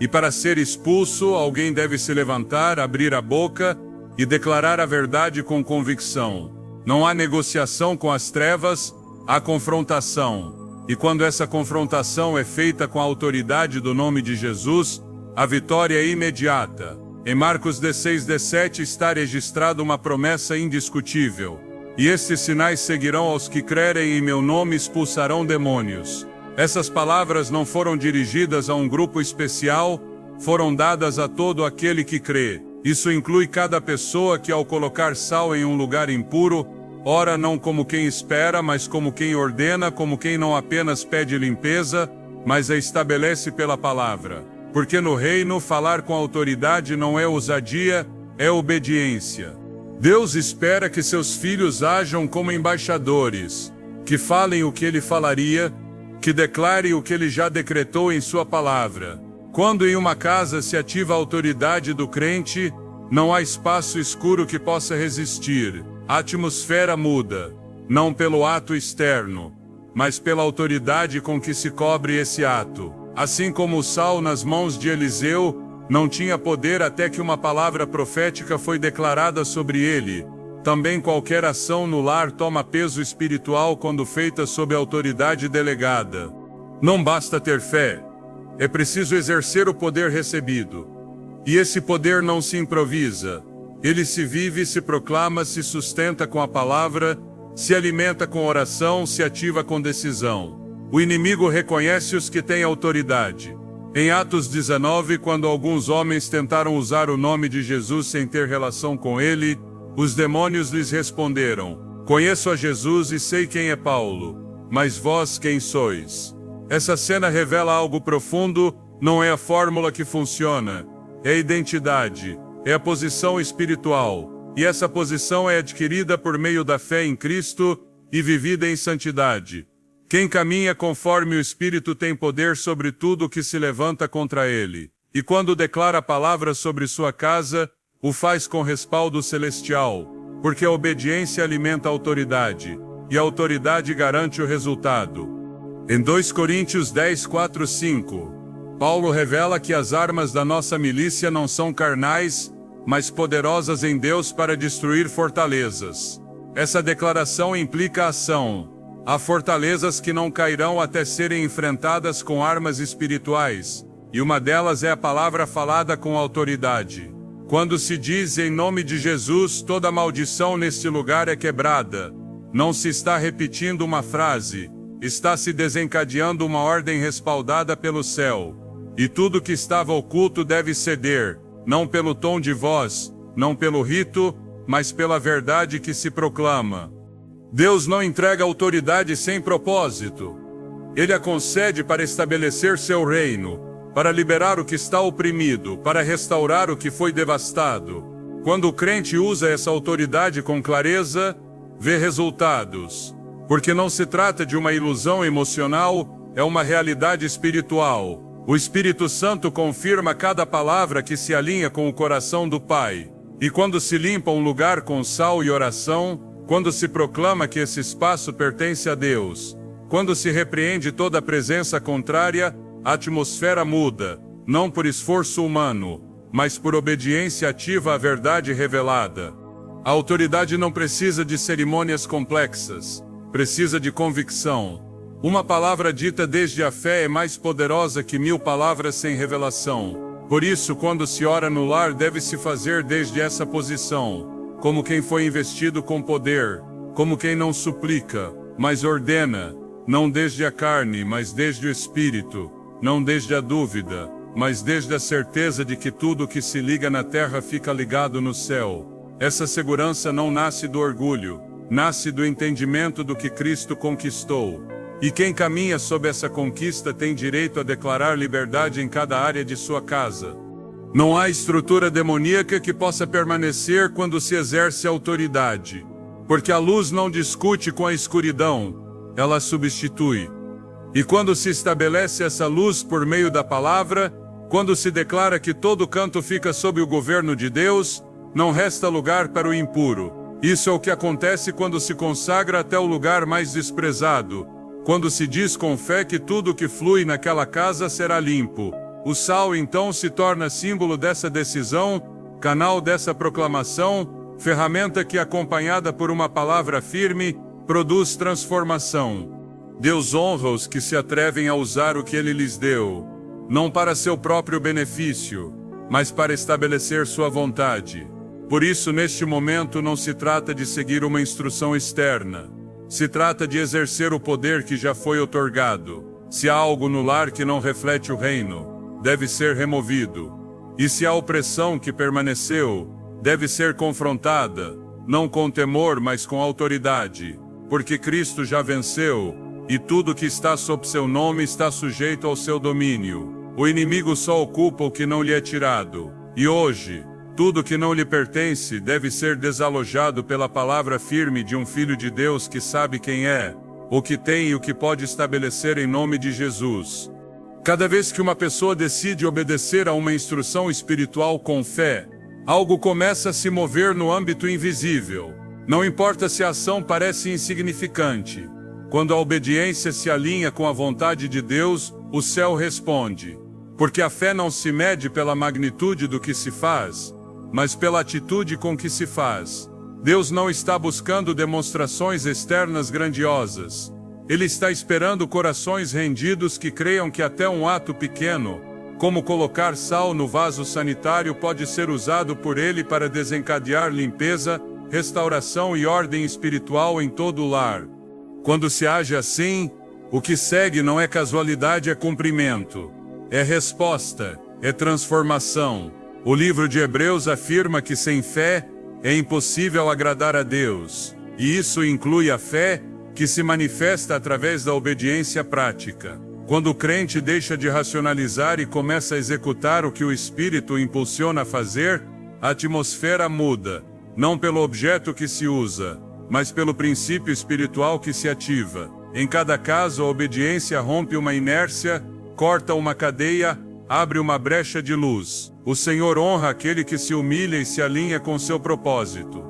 E para ser expulso, alguém deve se levantar, abrir a boca e declarar a verdade com convicção. Não há negociação com as trevas, há confrontação. E quando essa confrontação é feita com a autoridade do nome de Jesus, a vitória é imediata. Em Marcos 16:17 está registrada uma promessa indiscutível: E estes sinais seguirão aos que crerem em meu nome, expulsarão demônios. Essas palavras não foram dirigidas a um grupo especial, foram dadas a todo aquele que crê. Isso inclui cada pessoa que, ao colocar sal em um lugar impuro, ora não como quem espera, mas como quem ordena, como quem não apenas pede limpeza, mas a estabelece pela palavra. Porque no reino, falar com autoridade não é ousadia, é obediência. Deus espera que seus filhos ajam como embaixadores, que falem o que ele falaria, que declarem o que ele já decretou em sua palavra. Quando em uma casa se ativa a autoridade do crente, Não há espaço escuro que possa resistir. A atmosfera muda, não pelo ato externo, mas pela autoridade com que se cobre esse ato. Assim como o sal nas mãos de Eliseu não tinha poder até que uma palavra profética foi declarada sobre ele, também qualquer ação no lar toma peso espiritual quando feita sob autoridade delegada. Não basta ter fé, é preciso exercer o poder recebido. E esse poder não se improvisa, ele se vive, se proclama, se sustenta com a palavra, se alimenta com oração, se ativa com decisão. O inimigo reconhece os que têm autoridade. Em Atos 19, quando alguns homens tentaram usar o nome de Jesus sem ter relação com ele, os demônios lhes responderam: "Conheço a Jesus e sei quem é Paulo, mas vós quem sois?" Essa cena revela algo profundo, não é a fórmula que funciona, é a identidade, é a posição espiritual, e essa posição é adquirida por meio da fé em Cristo e vivida em santidade. Quem caminha conforme o Espírito tem poder sobre tudo que se levanta contra ele, e quando declara a palavra sobre sua casa, o faz com respaldo celestial, porque a obediência alimenta a autoridade, e a autoridade garante o resultado. Em 2 Coríntios 10, 4, 5, Paulo revela que as armas da nossa milícia não são carnais, mas poderosas em Deus para destruir fortalezas. Essa declaração implica ação. Há fortalezas que não cairão até serem enfrentadas com armas espirituais, e uma delas é a palavra falada com autoridade. Quando se diz em nome de Jesus, toda maldição neste lugar é quebrada, não se está repetindo uma frase, está se desencadeando uma ordem respaldada pelo céu. E tudo que estava oculto deve ceder, não pelo tom de voz, não pelo rito, mas pela verdade que se proclama. Deus não entrega autoridade sem propósito. Ele a concede para estabelecer seu reino, para liberar o que está oprimido, para restaurar o que foi devastado. Quando o crente usa essa autoridade com clareza, vê resultados. Porque não se trata de uma ilusão emocional, é uma realidade espiritual. O Espírito Santo confirma cada palavra que se alinha com o coração do Pai. E quando se limpa um lugar com sal e oração, quando se proclama que esse espaço pertence a Deus, quando se repreende toda presença contrária, a atmosfera muda, não por esforço humano, mas por obediência ativa à verdade revelada. A autoridade não precisa de cerimônias complexas, precisa de convicção. Uma palavra dita desde a fé é mais poderosa que 1000 palavras sem revelação. Por isso, quando se ora no lar, deve-se fazer desde essa posição, como quem foi investido com poder, como quem não suplica, mas ordena, não desde a carne, mas desde o Espírito, não desde a dúvida, mas desde a certeza de que tudo que se liga na terra fica ligado no céu. Essa segurança não nasce do orgulho, nasce do entendimento do que Cristo conquistou. E quem caminha sob essa conquista tem direito a declarar liberdade em cada área de sua casa. Não há estrutura demoníaca que possa permanecer quando se exerce autoridade, porque a luz não discute com a escuridão, ela substitui. E quando se estabelece essa luz por meio da palavra, quando se declara que todo canto fica sob o governo de Deus, não resta lugar para o impuro. Isso é o que acontece quando se consagra até o lugar mais desprezado, quando se diz com fé que tudo que flui naquela casa será limpo. O sal então se torna símbolo dessa decisão, canal dessa proclamação, ferramenta que, acompanhada por uma palavra firme, produz transformação. Deus honra os que se atrevem a usar o que Ele lhes deu, não para seu próprio benefício, mas para estabelecer sua vontade. Por isso, neste momento, não se trata de seguir uma instrução externa. Se trata de exercer o poder que já foi outorgado. Se há algo no lar que não reflete o reino, deve ser removido. E se há opressão que permaneceu, deve ser confrontada, não com temor, mas com autoridade, porque Cristo já venceu, e tudo que está sob seu nome está sujeito ao seu domínio. O inimigo só ocupa o que não lhe é tirado, e hoje, tudo que não lhe pertence deve ser desalojado pela palavra firme de um Filho de Deus que sabe quem é, o que tem e o que pode estabelecer em nome de Jesus. Cada vez que uma pessoa decide obedecer a uma instrução espiritual com fé, Algo começa a se mover no âmbito invisível. Não importa se a ação parece insignificante. Quando a obediência se alinha com a vontade de Deus, o céu responde. Porque a fé não se mede pela magnitude do que se faz, mas pela atitude com que se faz. Deus não está buscando demonstrações externas grandiosas. Ele está esperando corações rendidos que creiam que até um ato pequeno, como colocar sal no vaso sanitário, pode ser usado por Ele para desencadear limpeza, restauração e ordem espiritual em todo o lar. Quando se age assim, o que segue não é casualidade, é cumprimento. É resposta, é transformação. O livro de Hebreus afirma que sem fé é impossível agradar a Deus. E isso inclui a fé que se manifesta através da obediência prática. Quando o crente deixa de racionalizar e começa a executar o que o Espírito impulsiona a fazer, a atmosfera muda, não pelo objeto que se usa, mas pelo princípio espiritual que se ativa. Em cada caso, a obediência rompe uma inércia, corta uma cadeia, abre uma brecha de luz. O Senhor honra aquele que se humilha e se alinha com seu propósito.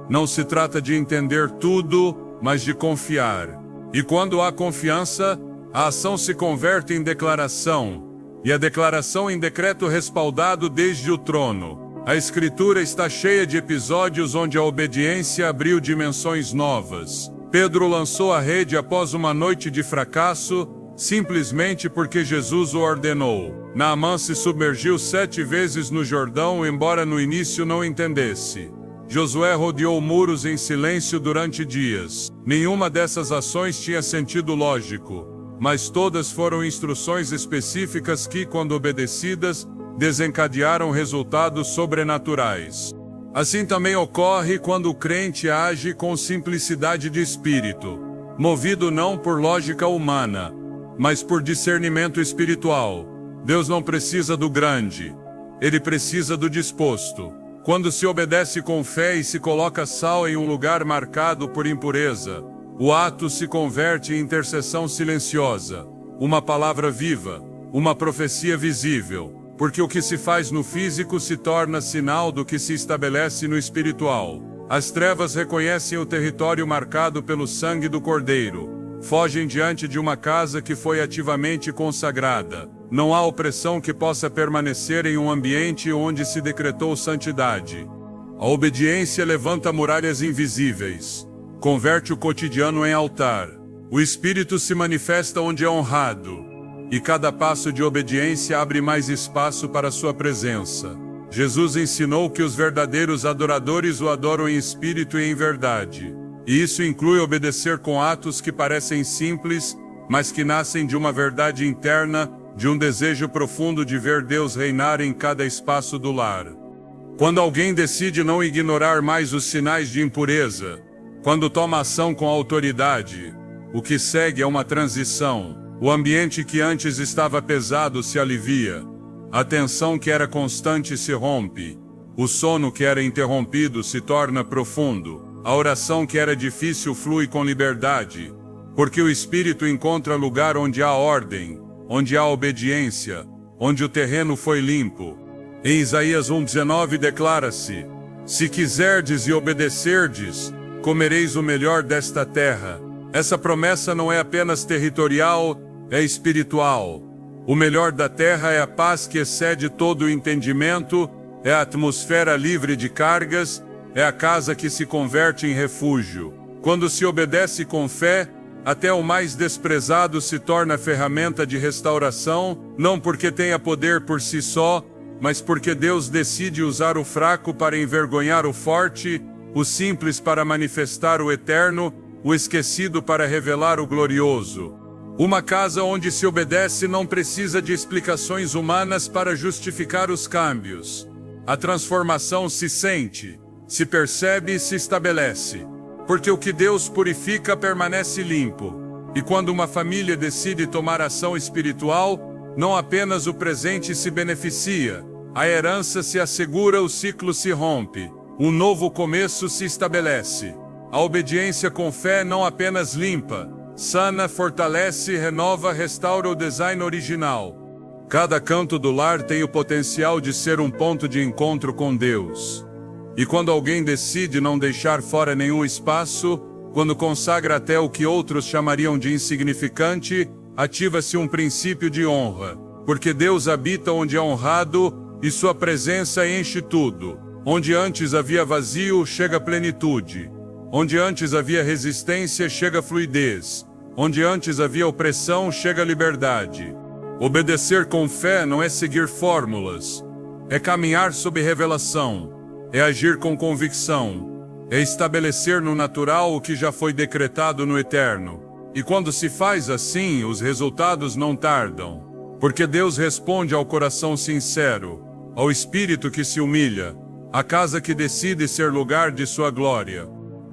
Não se trata de entender tudo, mas de confiar. E quando há confiança, a ação se converte em declaração, e a declaração em decreto respaldado desde o trono. A Escritura está cheia de episódios onde a obediência abriu dimensões novas. Pedro lançou a rede após uma noite de fracasso, simplesmente porque Jesus o ordenou. Naamã se submergiu 7 vezes no Jordão, embora no início não entendesse. Josué rodeou muros em silêncio durante dias. Nenhuma dessas ações tinha sentido lógico, mas todas foram instruções específicas que, quando obedecidas, desencadearam resultados sobrenaturais. Assim também ocorre quando o crente age com simplicidade de espírito, movido não por lógica humana, mas por discernimento espiritual. Deus não precisa do grande, Ele precisa do disposto. Quando se obedece com fé e se coloca sal em um lugar marcado por impureza, o ato se converte em intercessão silenciosa, uma palavra viva, uma profecia visível, porque o que se faz no físico se torna sinal do que se estabelece no espiritual. As trevas reconhecem o território marcado pelo sangue do Cordeiro. Fogem diante de uma casa que foi ativamente consagrada. Não há opressão que possa permanecer em um ambiente onde se decretou santidade. A obediência levanta muralhas invisíveis. Converte o cotidiano em altar. O Espírito se manifesta onde é honrado. E cada passo de obediência abre mais espaço para sua presença. Jesus ensinou que os verdadeiros adoradores o adoram em espírito e em verdade. E isso inclui obedecer com atos que parecem simples, mas que nascem de uma verdade interna, de um desejo profundo de ver Deus reinar em cada espaço do lar. Quando alguém decide não ignorar mais os sinais de impureza, quando toma ação com autoridade, o que segue é uma transição. O ambiente que antes estava pesado se alivia. A tensão que era constante se rompe. O sono que era interrompido se torna profundo. A oração que era difícil flui com liberdade, porque o Espírito encontra lugar onde há ordem, onde há obediência, onde o terreno foi limpo. Em Isaías 1:19 declara-se: Se quiserdes e obedecerdes, comereis o melhor desta terra. Essa promessa não é apenas territorial, é espiritual. O melhor da terra é a paz que excede todo o entendimento, é a atmosfera livre de cargas, é a casa que se converte em refúgio. Quando se obedece com fé, até o mais desprezado se torna ferramenta de restauração, não porque tenha poder por si só, mas porque Deus decide usar o fraco para envergonhar o forte, o simples para manifestar o eterno, o esquecido para revelar o glorioso. Uma casa onde se obedece não precisa de explicações humanas para justificar os câmbios. A transformação se sente, se percebe e se estabelece. Porque o que Deus purifica permanece limpo. E quando uma família decide tomar ação espiritual, não apenas o presente se beneficia, a herança se assegura, o ciclo se rompe, um novo começo se estabelece. A obediência com fé não apenas limpa, sana, fortalece, renova, restaura o design original. Cada canto do lar tem o potencial de ser um ponto de encontro com Deus. E quando alguém decide não deixar fora nenhum espaço, quando consagra até o que outros chamariam de insignificante, ativa-se um princípio de honra, porque Deus habita onde é honrado e sua presença enche tudo. Onde antes havia vazio, chega plenitude. Onde antes havia resistência, chega fluidez. Onde antes havia opressão, chega liberdade. Obedecer com fé não é seguir fórmulas, é caminhar sob revelação, é agir com convicção, é estabelecer no natural o que já foi decretado no eterno. E quando se faz assim, os resultados não tardam, porque Deus responde ao coração sincero, ao espírito que se humilha, à casa que decide ser lugar de sua glória.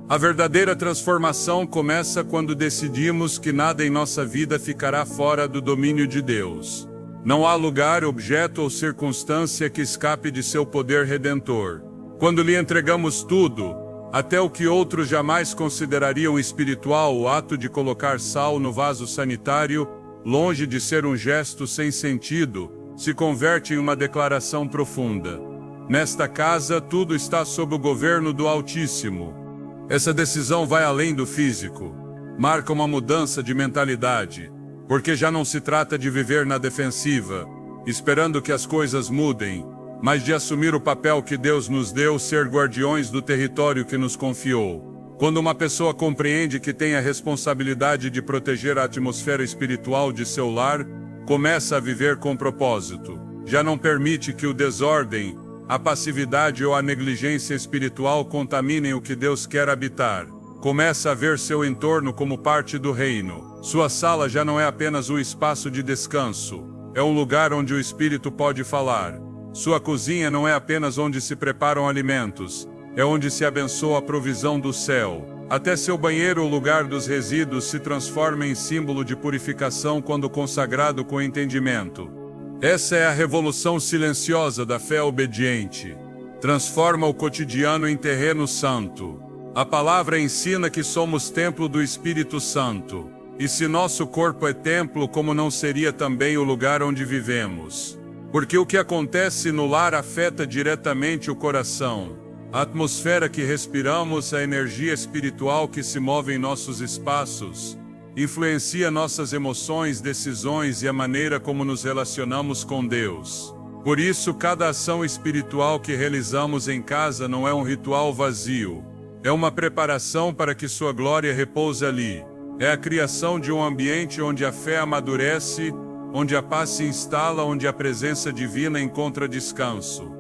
A verdadeira transformação começa quando decidimos que nada em nossa vida ficará fora do domínio de Deus. Não há lugar, objeto ou circunstância que escape de seu poder redentor. Quando lhe entregamos tudo, até o que outros jamais considerariam espiritual, o ato de colocar sal no vaso sanitário, longe de ser um gesto sem sentido, se converte em uma declaração profunda. Nesta casa, tudo está sob o governo do Altíssimo. Essa decisão vai além do físico. Marca uma mudança de mentalidade, porque já não se trata de viver na defensiva, esperando que as coisas mudem, mas de assumir o papel que Deus nos deu, ser guardiões do território que nos confiou. Quando uma pessoa compreende que tem a responsabilidade de proteger a atmosfera espiritual de seu lar, começa a viver com propósito. Já não permite que o desordem, a passividade ou a negligência espiritual contaminem o que Deus quer habitar. Começa a ver seu entorno como parte do reino. Sua sala já não é apenas um espaço de descanso, é um lugar onde o Espírito pode falar. Sua cozinha não é apenas onde se preparam alimentos, é onde se abençoa a provisão do céu. Até seu banheiro, o lugar dos resíduos, se transforma em símbolo de purificação quando consagrado com entendimento. Essa é a revolução silenciosa da fé obediente. Transforma o cotidiano em terreno santo. A palavra ensina que somos templo do Espírito Santo. E se nosso corpo é templo, como não seria também o lugar onde vivemos? Porque o que acontece no lar afeta diretamente o coração. A atmosfera que respiramos, a energia espiritual que se move em nossos espaços, influencia nossas emoções, decisões e a maneira como nos relacionamos com Deus. Por isso, cada ação espiritual que realizamos em casa não é um ritual vazio. É uma preparação para que sua glória repouse ali. É a criação de um ambiente onde a fé amadurece, onde a paz se instala, onde a presença divina encontra descanso.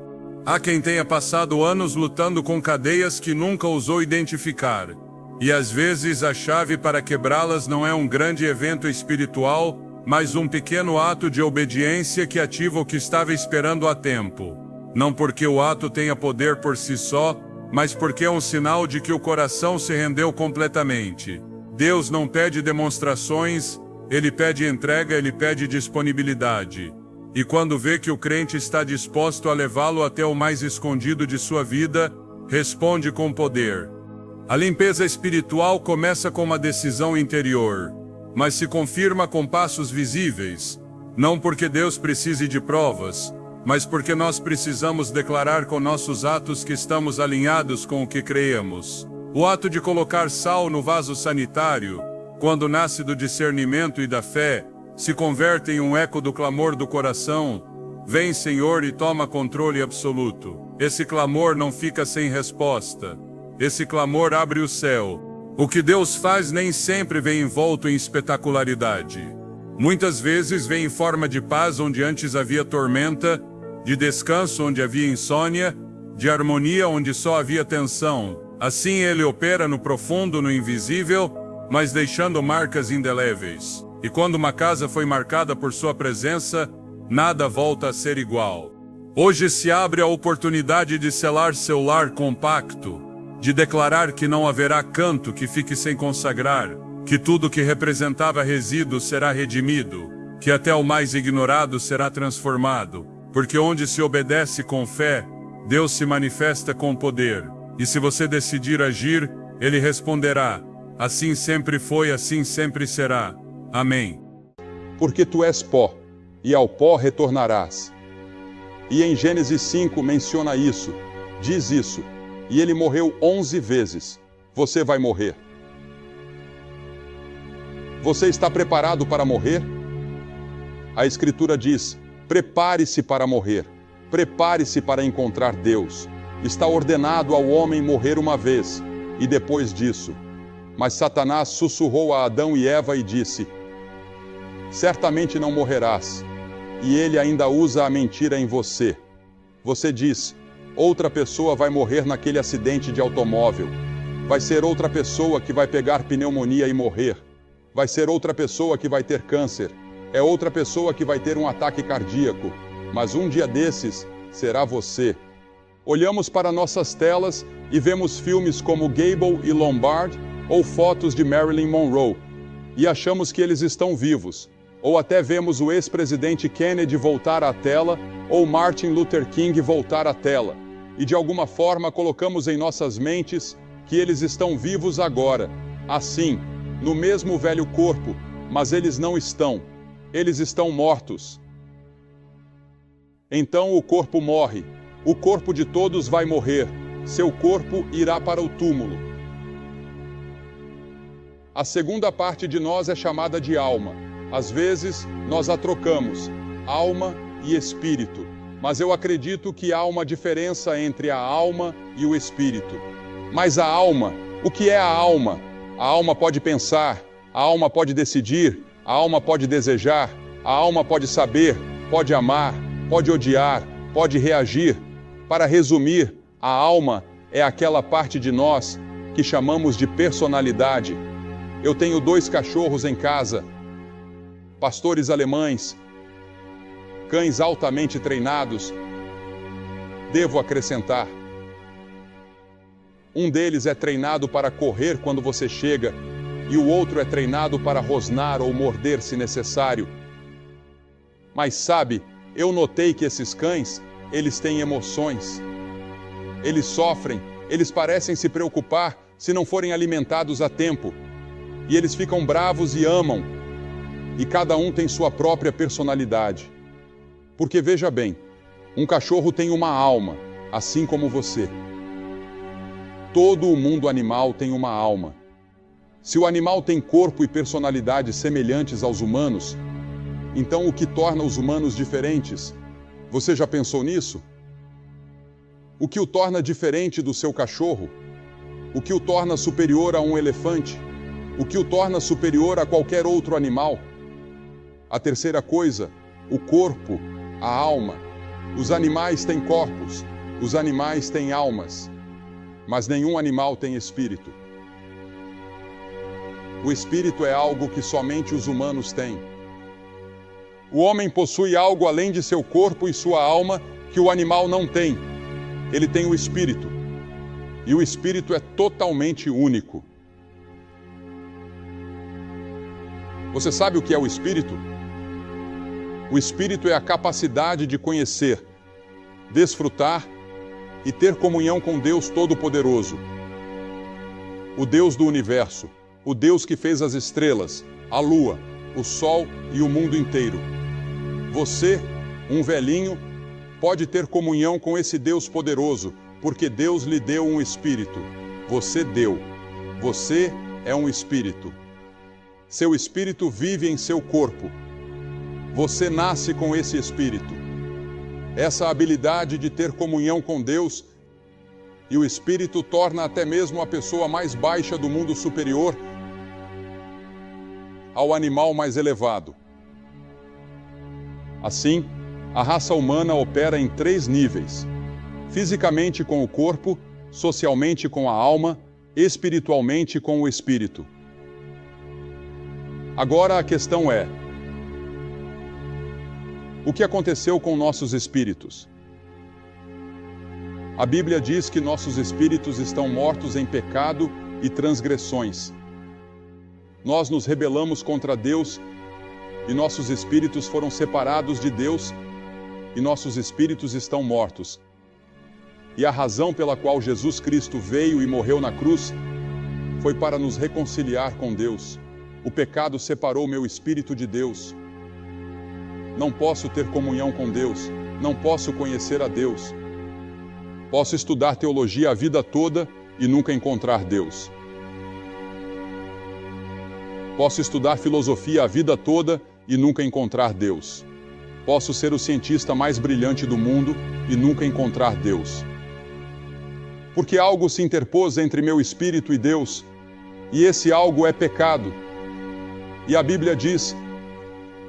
Há quem tenha passado anos lutando com cadeias que nunca ousou identificar. E às vezes a chave para quebrá-las não é um grande evento espiritual, mas um pequeno ato de obediência que ativa o que estava esperando há tempo. Não porque o ato tenha poder por si só, mas porque é um sinal de que o coração se rendeu completamente. Deus não pede demonstrações, Ele pede entrega, Ele pede disponibilidade. E quando vê que o crente está disposto a levá-lo até o mais escondido de sua vida, responde com poder. A limpeza espiritual começa com uma decisão interior, mas se confirma com passos visíveis, não porque Deus precise de provas, mas porque nós precisamos declarar com nossos atos que estamos alinhados com o que creemos. O ato de colocar sal no vaso sanitário, quando nasce do discernimento e da fé, se converte em um eco do clamor do coração: vem, Senhor, e toma controle absoluto. Esse clamor não fica sem resposta. Esse clamor abre o céu. O que Deus faz nem sempre vem envolto em espetacularidade. Muitas vezes vem em forma de paz onde antes havia tormenta, de descanso onde havia insônia, de harmonia onde só havia tensão. Assim Ele opera no profundo, no invisível, mas deixando marcas indeléveis. E quando uma casa foi marcada por sua presença, nada volta a ser igual. Hoje se abre a oportunidade de selar seu lar com pacto, de declarar que não haverá canto que fique sem consagrar, que tudo que representava resíduo será redimido, que até o mais ignorado será transformado, porque onde se obedece com fé, Deus se manifesta com poder, e se você decidir agir, Ele responderá: assim sempre foi, assim sempre será. Amém. Porque tu és pó, e ao pó retornarás. E em Gênesis 5 menciona isso, diz isso, e ele morreu 11 vezes. Você vai morrer. Você está preparado para morrer? A Escritura diz: prepare-se para morrer, prepare-se para encontrar Deus. Está ordenado ao homem morrer uma vez, e depois disso. Mas Satanás sussurrou a Adão e Eva e disse: certamente não morrerás. E ele ainda usa a mentira em você. Você diz: outra pessoa vai morrer naquele acidente de automóvel. Vai ser outra pessoa que vai pegar pneumonia e morrer. Vai ser outra pessoa que vai ter câncer. É outra pessoa que vai ter um ataque cardíaco. Mas um dia desses será você. Olhamos para nossas telas e vemos filmes como Gable e Lombard ou fotos de Marilyn Monroe e achamos que eles estão vivos. Ou até vemos o ex-presidente Kennedy voltar à tela ou Martin Luther King voltar à tela. E de alguma forma colocamos em nossas mentes que eles estão vivos agora, assim, no mesmo velho corpo, mas eles não estão. Eles estão mortos. Então o corpo morre. O corpo de todos vai morrer. Seu corpo irá para o túmulo. A segunda parte de nós é chamada de alma. Às vezes, nós a trocamos, alma e espírito. Mas eu acredito que há uma diferença entre a alma e o espírito. Mas a alma, o que é a alma? A alma pode pensar, a alma pode decidir, a alma pode desejar, a alma pode saber, pode amar, pode odiar, pode reagir. Para resumir, a alma é aquela parte de nós que chamamos de personalidade. Eu tenho 2 cachorros em casa, pastores alemães, cães altamente treinados. Devo acrescentar, um deles é treinado para correr quando você chega, e o outro é treinado para rosnar ou morder se necessário. Mas sabe, eu notei que esses cães, eles têm emoções. Eles sofrem, eles parecem se preocupar se não forem alimentados a tempo. E eles ficam bravos e amam. E cada um tem sua própria personalidade. Porque veja bem, um cachorro tem uma alma, assim como você. Todo o mundo animal tem uma alma. Se o animal tem corpo e personalidade semelhantes aos humanos, então o que torna os humanos diferentes? Você já pensou nisso? O que o torna diferente do seu cachorro? O que o torna superior a um elefante? O que o torna superior a qualquer outro animal? A terceira coisa, o corpo, a alma. Os animais têm corpos, os animais têm almas, mas nenhum animal tem espírito. O espírito é algo que somente os humanos têm. O homem possui algo além de seu corpo e sua alma que o animal não tem. Ele tem o espírito. E o espírito é totalmente único. Você sabe o que é o espírito? O espírito é a capacidade de conhecer, desfrutar e ter comunhão com Deus Todo-Poderoso. O Deus do universo, o Deus que fez as estrelas, a lua, o sol e o mundo inteiro. Você, um velhinho, pode ter comunhão com esse Deus poderoso, porque Deus lhe deu um espírito. Você deu. Você é um espírito. Seu espírito vive em seu corpo. Você nasce com esse espírito. Essa habilidade de ter comunhão com Deus e o espírito torna até mesmo a pessoa mais baixa do mundo superior ao animal mais elevado. Assim, a raça humana opera em 3 níveis: fisicamente com o corpo, socialmente com a alma, espiritualmente com o espírito. Agora a questão é: o que aconteceu com nossos espíritos? A Bíblia diz que nossos espíritos estão mortos em pecado e transgressões. Nós nos rebelamos contra Deus e nossos espíritos foram separados de Deus e nossos espíritos estão mortos. E a razão pela qual Jesus Cristo veio e morreu na cruz foi para nos reconciliar com Deus. O pecado separou meu espírito de Deus. não posso ter comunhão com Deus, não posso conhecer a Deus. Posso estudar teologia a vida toda e nunca encontrar Deus. Posso estudar filosofia a vida toda e nunca encontrar Deus. Posso ser o cientista mais brilhante do mundo e nunca encontrar Deus. Porque algo se interpôs entre meu espírito e Deus, e esse algo é pecado. E a Bíblia diz: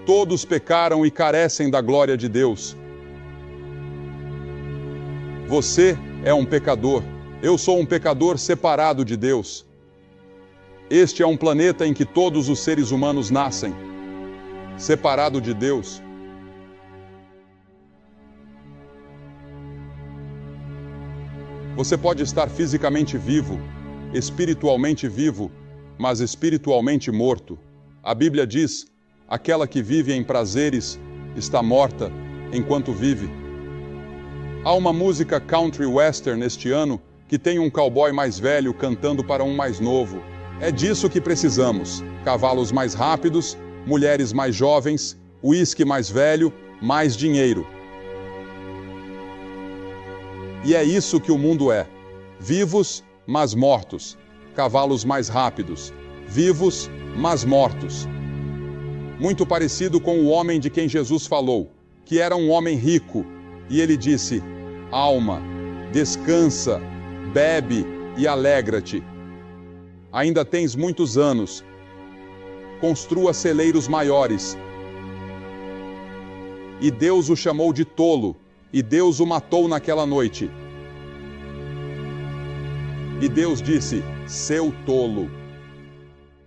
todos pecaram e carecem da glória de Deus. Você é um pecador. Eu sou um pecador separado de Deus. Este é um planeta em que todos os seres humanos nascem, separado de Deus. Você pode estar fisicamente vivo, espiritualmente vivo, mas espiritualmente morto. A Bíblia diz: aquela que vive em prazeres está morta enquanto vive. Há uma música country western este ano que tem um cowboy mais velho cantando para um mais novo. É disso que precisamos: cavalos mais rápidos, mulheres mais jovens, uísque mais velho, mais dinheiro. E é isso que o mundo é: vivos, mas mortos. Cavalos mais rápidos, vivos, mas mortos. Muito parecido com o homem de quem Jesus falou, que era um homem rico, e ele disse: alma, descansa, bebe e alegra-te. Ainda tens muitos anos. Construa celeiros maiores. E Deus o chamou de tolo, e Deus o matou naquela noite. E Deus disse: seu tolo.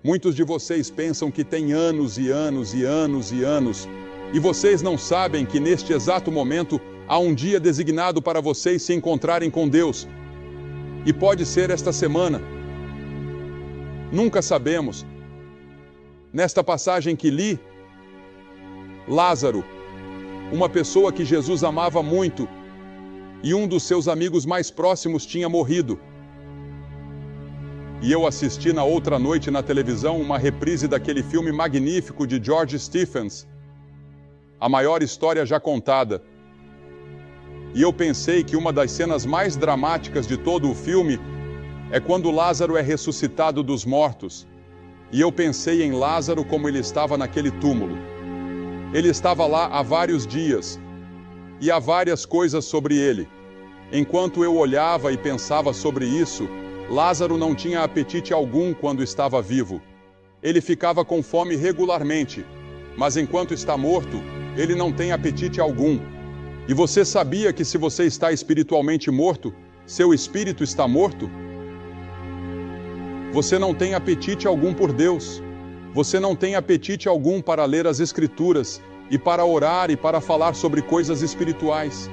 Muitos de vocês pensam que têm anos e anos e anos e anos, e vocês não sabem que neste exato momento há um dia designado para vocês se encontrarem com Deus. E pode ser esta semana. Nunca sabemos. Nesta passagem que li, Lázaro, uma pessoa que Jesus amava muito, e um dos seus amigos mais próximos tinha morrido. E eu assisti na outra noite na televisão uma reprise daquele filme magnífico de George Stephens, A Maior História Já Contada. E eu pensei que uma das cenas mais dramáticas de todo o filme é quando Lázaro é ressuscitado dos mortos. E eu pensei em Lázaro como ele estava naquele túmulo. Ele estava lá há vários dias, e há várias coisas sobre ele. Enquanto eu olhava e pensava sobre isso, Lázaro não tinha apetite algum quando estava vivo. Ele ficava com fome regularmente, mas enquanto está morto, ele não tem apetite algum. E você sabia que se você está espiritualmente morto, seu espírito está morto? Você não tem apetite algum por Deus. Você não tem apetite algum para ler as Escrituras e para orar e para falar sobre coisas espirituais.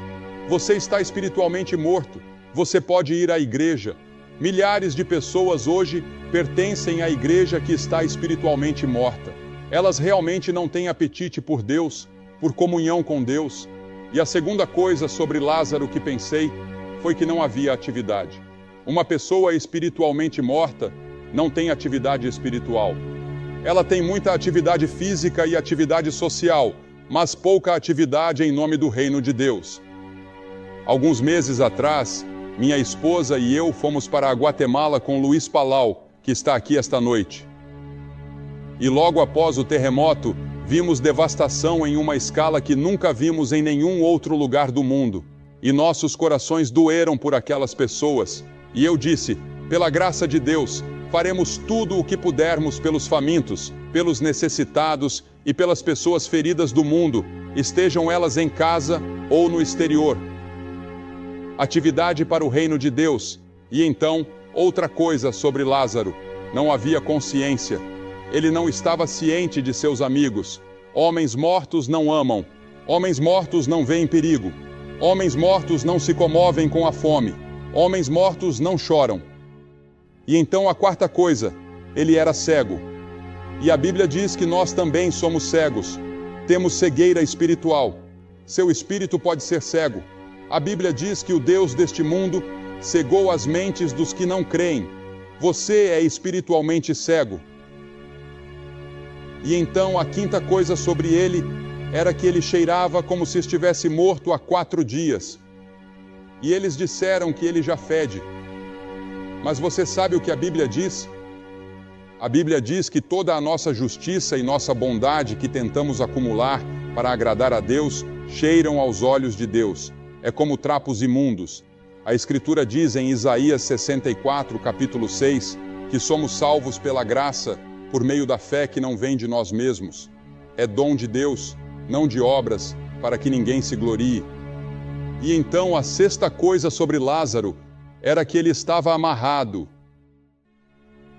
Você está espiritualmente morto. Você pode ir à igreja. Milhares de pessoas hoje pertencem à igreja que está espiritualmente morta. Elas realmente não têm apetite por Deus, por comunhão com Deus. E a segunda coisa sobre Lázaro que pensei foi que não havia atividade. Uma pessoa espiritualmente morta não tem atividade espiritual. Ela tem muita atividade física e atividade social, mas pouca atividade em nome do reino de Deus. Alguns meses atrás, minha esposa e eu fomos para a Guatemala com Luiz Palau, que está aqui esta noite. E logo após o terremoto, vimos devastação em uma escala que nunca vimos em nenhum outro lugar do mundo. E nossos corações doeram por aquelas pessoas. E eu disse: pela graça de Deus, faremos tudo o que pudermos pelos famintos, pelos necessitados e pelas pessoas feridas do mundo, estejam elas em casa ou no exterior. Atividade para o reino de Deus. E então, outra coisa sobre Lázaro: não havia consciência. Ele não estava ciente de seus amigos. Homens mortos não amam. Homens mortos não veem perigo. Homens mortos não se comovem com a fome. Homens mortos não choram. E então a quarta coisa: ele era cego. E a Bíblia diz que nós também somos cegos. Temos cegueira espiritual. Seu espírito pode ser cego. A Bíblia diz que o Deus deste mundo cegou as mentes dos que não creem. Você é espiritualmente cego. E então a quinta coisa sobre ele era que ele cheirava como se estivesse morto há 4 dias. E eles disseram que ele já fede. Mas você sabe o que a Bíblia diz? A Bíblia diz que toda a nossa justiça e nossa bondade que tentamos acumular para agradar a Deus cheiram aos olhos de Deus. É como trapos imundos. A Escritura diz em Isaías 64, capítulo 6, que somos salvos pela graça, por meio da fé que não vem de nós mesmos. É dom de Deus, não de obras, para que ninguém se glorie. E então a sexta coisa sobre Lázaro era que ele estava amarrado.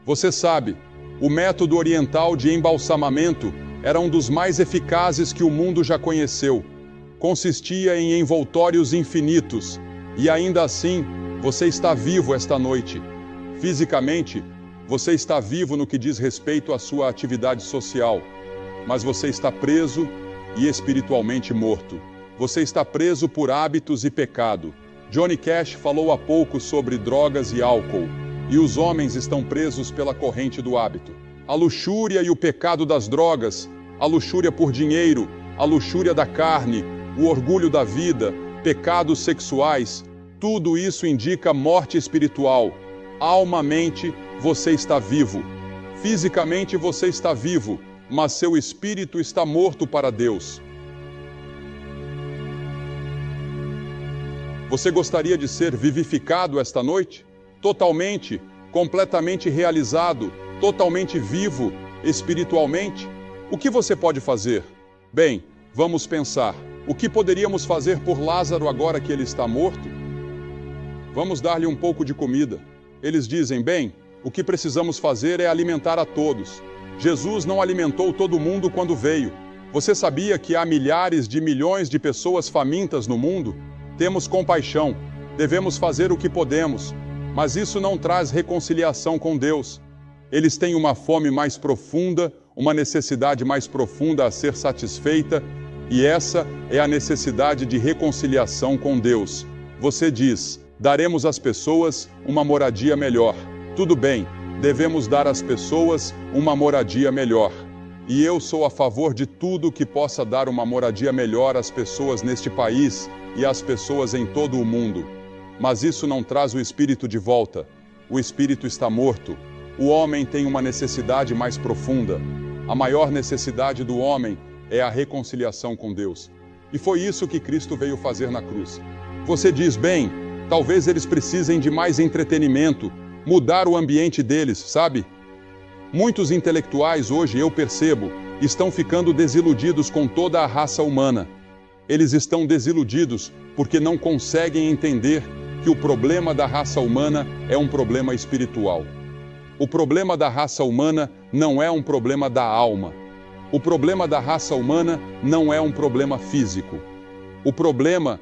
Você sabe, o método oriental de embalsamamento era um dos mais eficazes que o mundo já conheceu. Consistia em envoltórios infinitos, e ainda assim, você está vivo esta noite. Fisicamente, você está vivo no que diz respeito à sua atividade social, mas você está preso e espiritualmente morto. Você está preso por hábitos e pecado. Johnny Cash falou há pouco sobre drogas e álcool, e os homens estão presos pela corrente do hábito. A luxúria e o pecado das drogas, a luxúria por dinheiro, a luxúria da carne, o orgulho da vida, pecados sexuais, tudo isso indica morte espiritual. Almamente, você está vivo. Fisicamente, você está vivo, mas seu espírito está morto para Deus. Você gostaria de ser vivificado esta noite? Totalmente, completamente realizado, totalmente vivo, espiritualmente? O que você pode fazer? Bem, vamos pensar. O que poderíamos fazer por Lázaro agora que ele está morto? Vamos dar-lhe um pouco de comida. Eles dizem, bem, o que precisamos fazer é alimentar a todos. Jesus não alimentou todo mundo quando veio. Você sabia que há milhares de milhões de pessoas famintas no mundo? Temos compaixão, devemos fazer o que podemos, mas isso não traz reconciliação com Deus. Eles têm uma fome mais profunda, uma necessidade mais profunda a ser satisfeita, e essa é a necessidade de reconciliação com Deus. Você diz, daremos às pessoas uma moradia melhor. Tudo bem, devemos dar às pessoas uma moradia melhor. E eu sou a favor de tudo que possa dar uma moradia melhor às pessoas neste país e às pessoas em todo o mundo. Mas isso não traz o espírito de volta. O espírito está morto. O homem tem uma necessidade mais profunda. A maior necessidade do homem é a reconciliação com Deus. E foi isso que Cristo veio fazer na cruz. Você diz, bem, talvez eles precisem de mais entretenimento, mudar o ambiente deles, sabe? Muitos intelectuais hoje, eu percebo, estão ficando desiludidos com toda a raça humana. Eles estão desiludidos porque não conseguem entender que o problema da raça humana é um problema espiritual. O problema da raça humana não é um problema da alma. O problema da raça humana não é um problema físico. O problema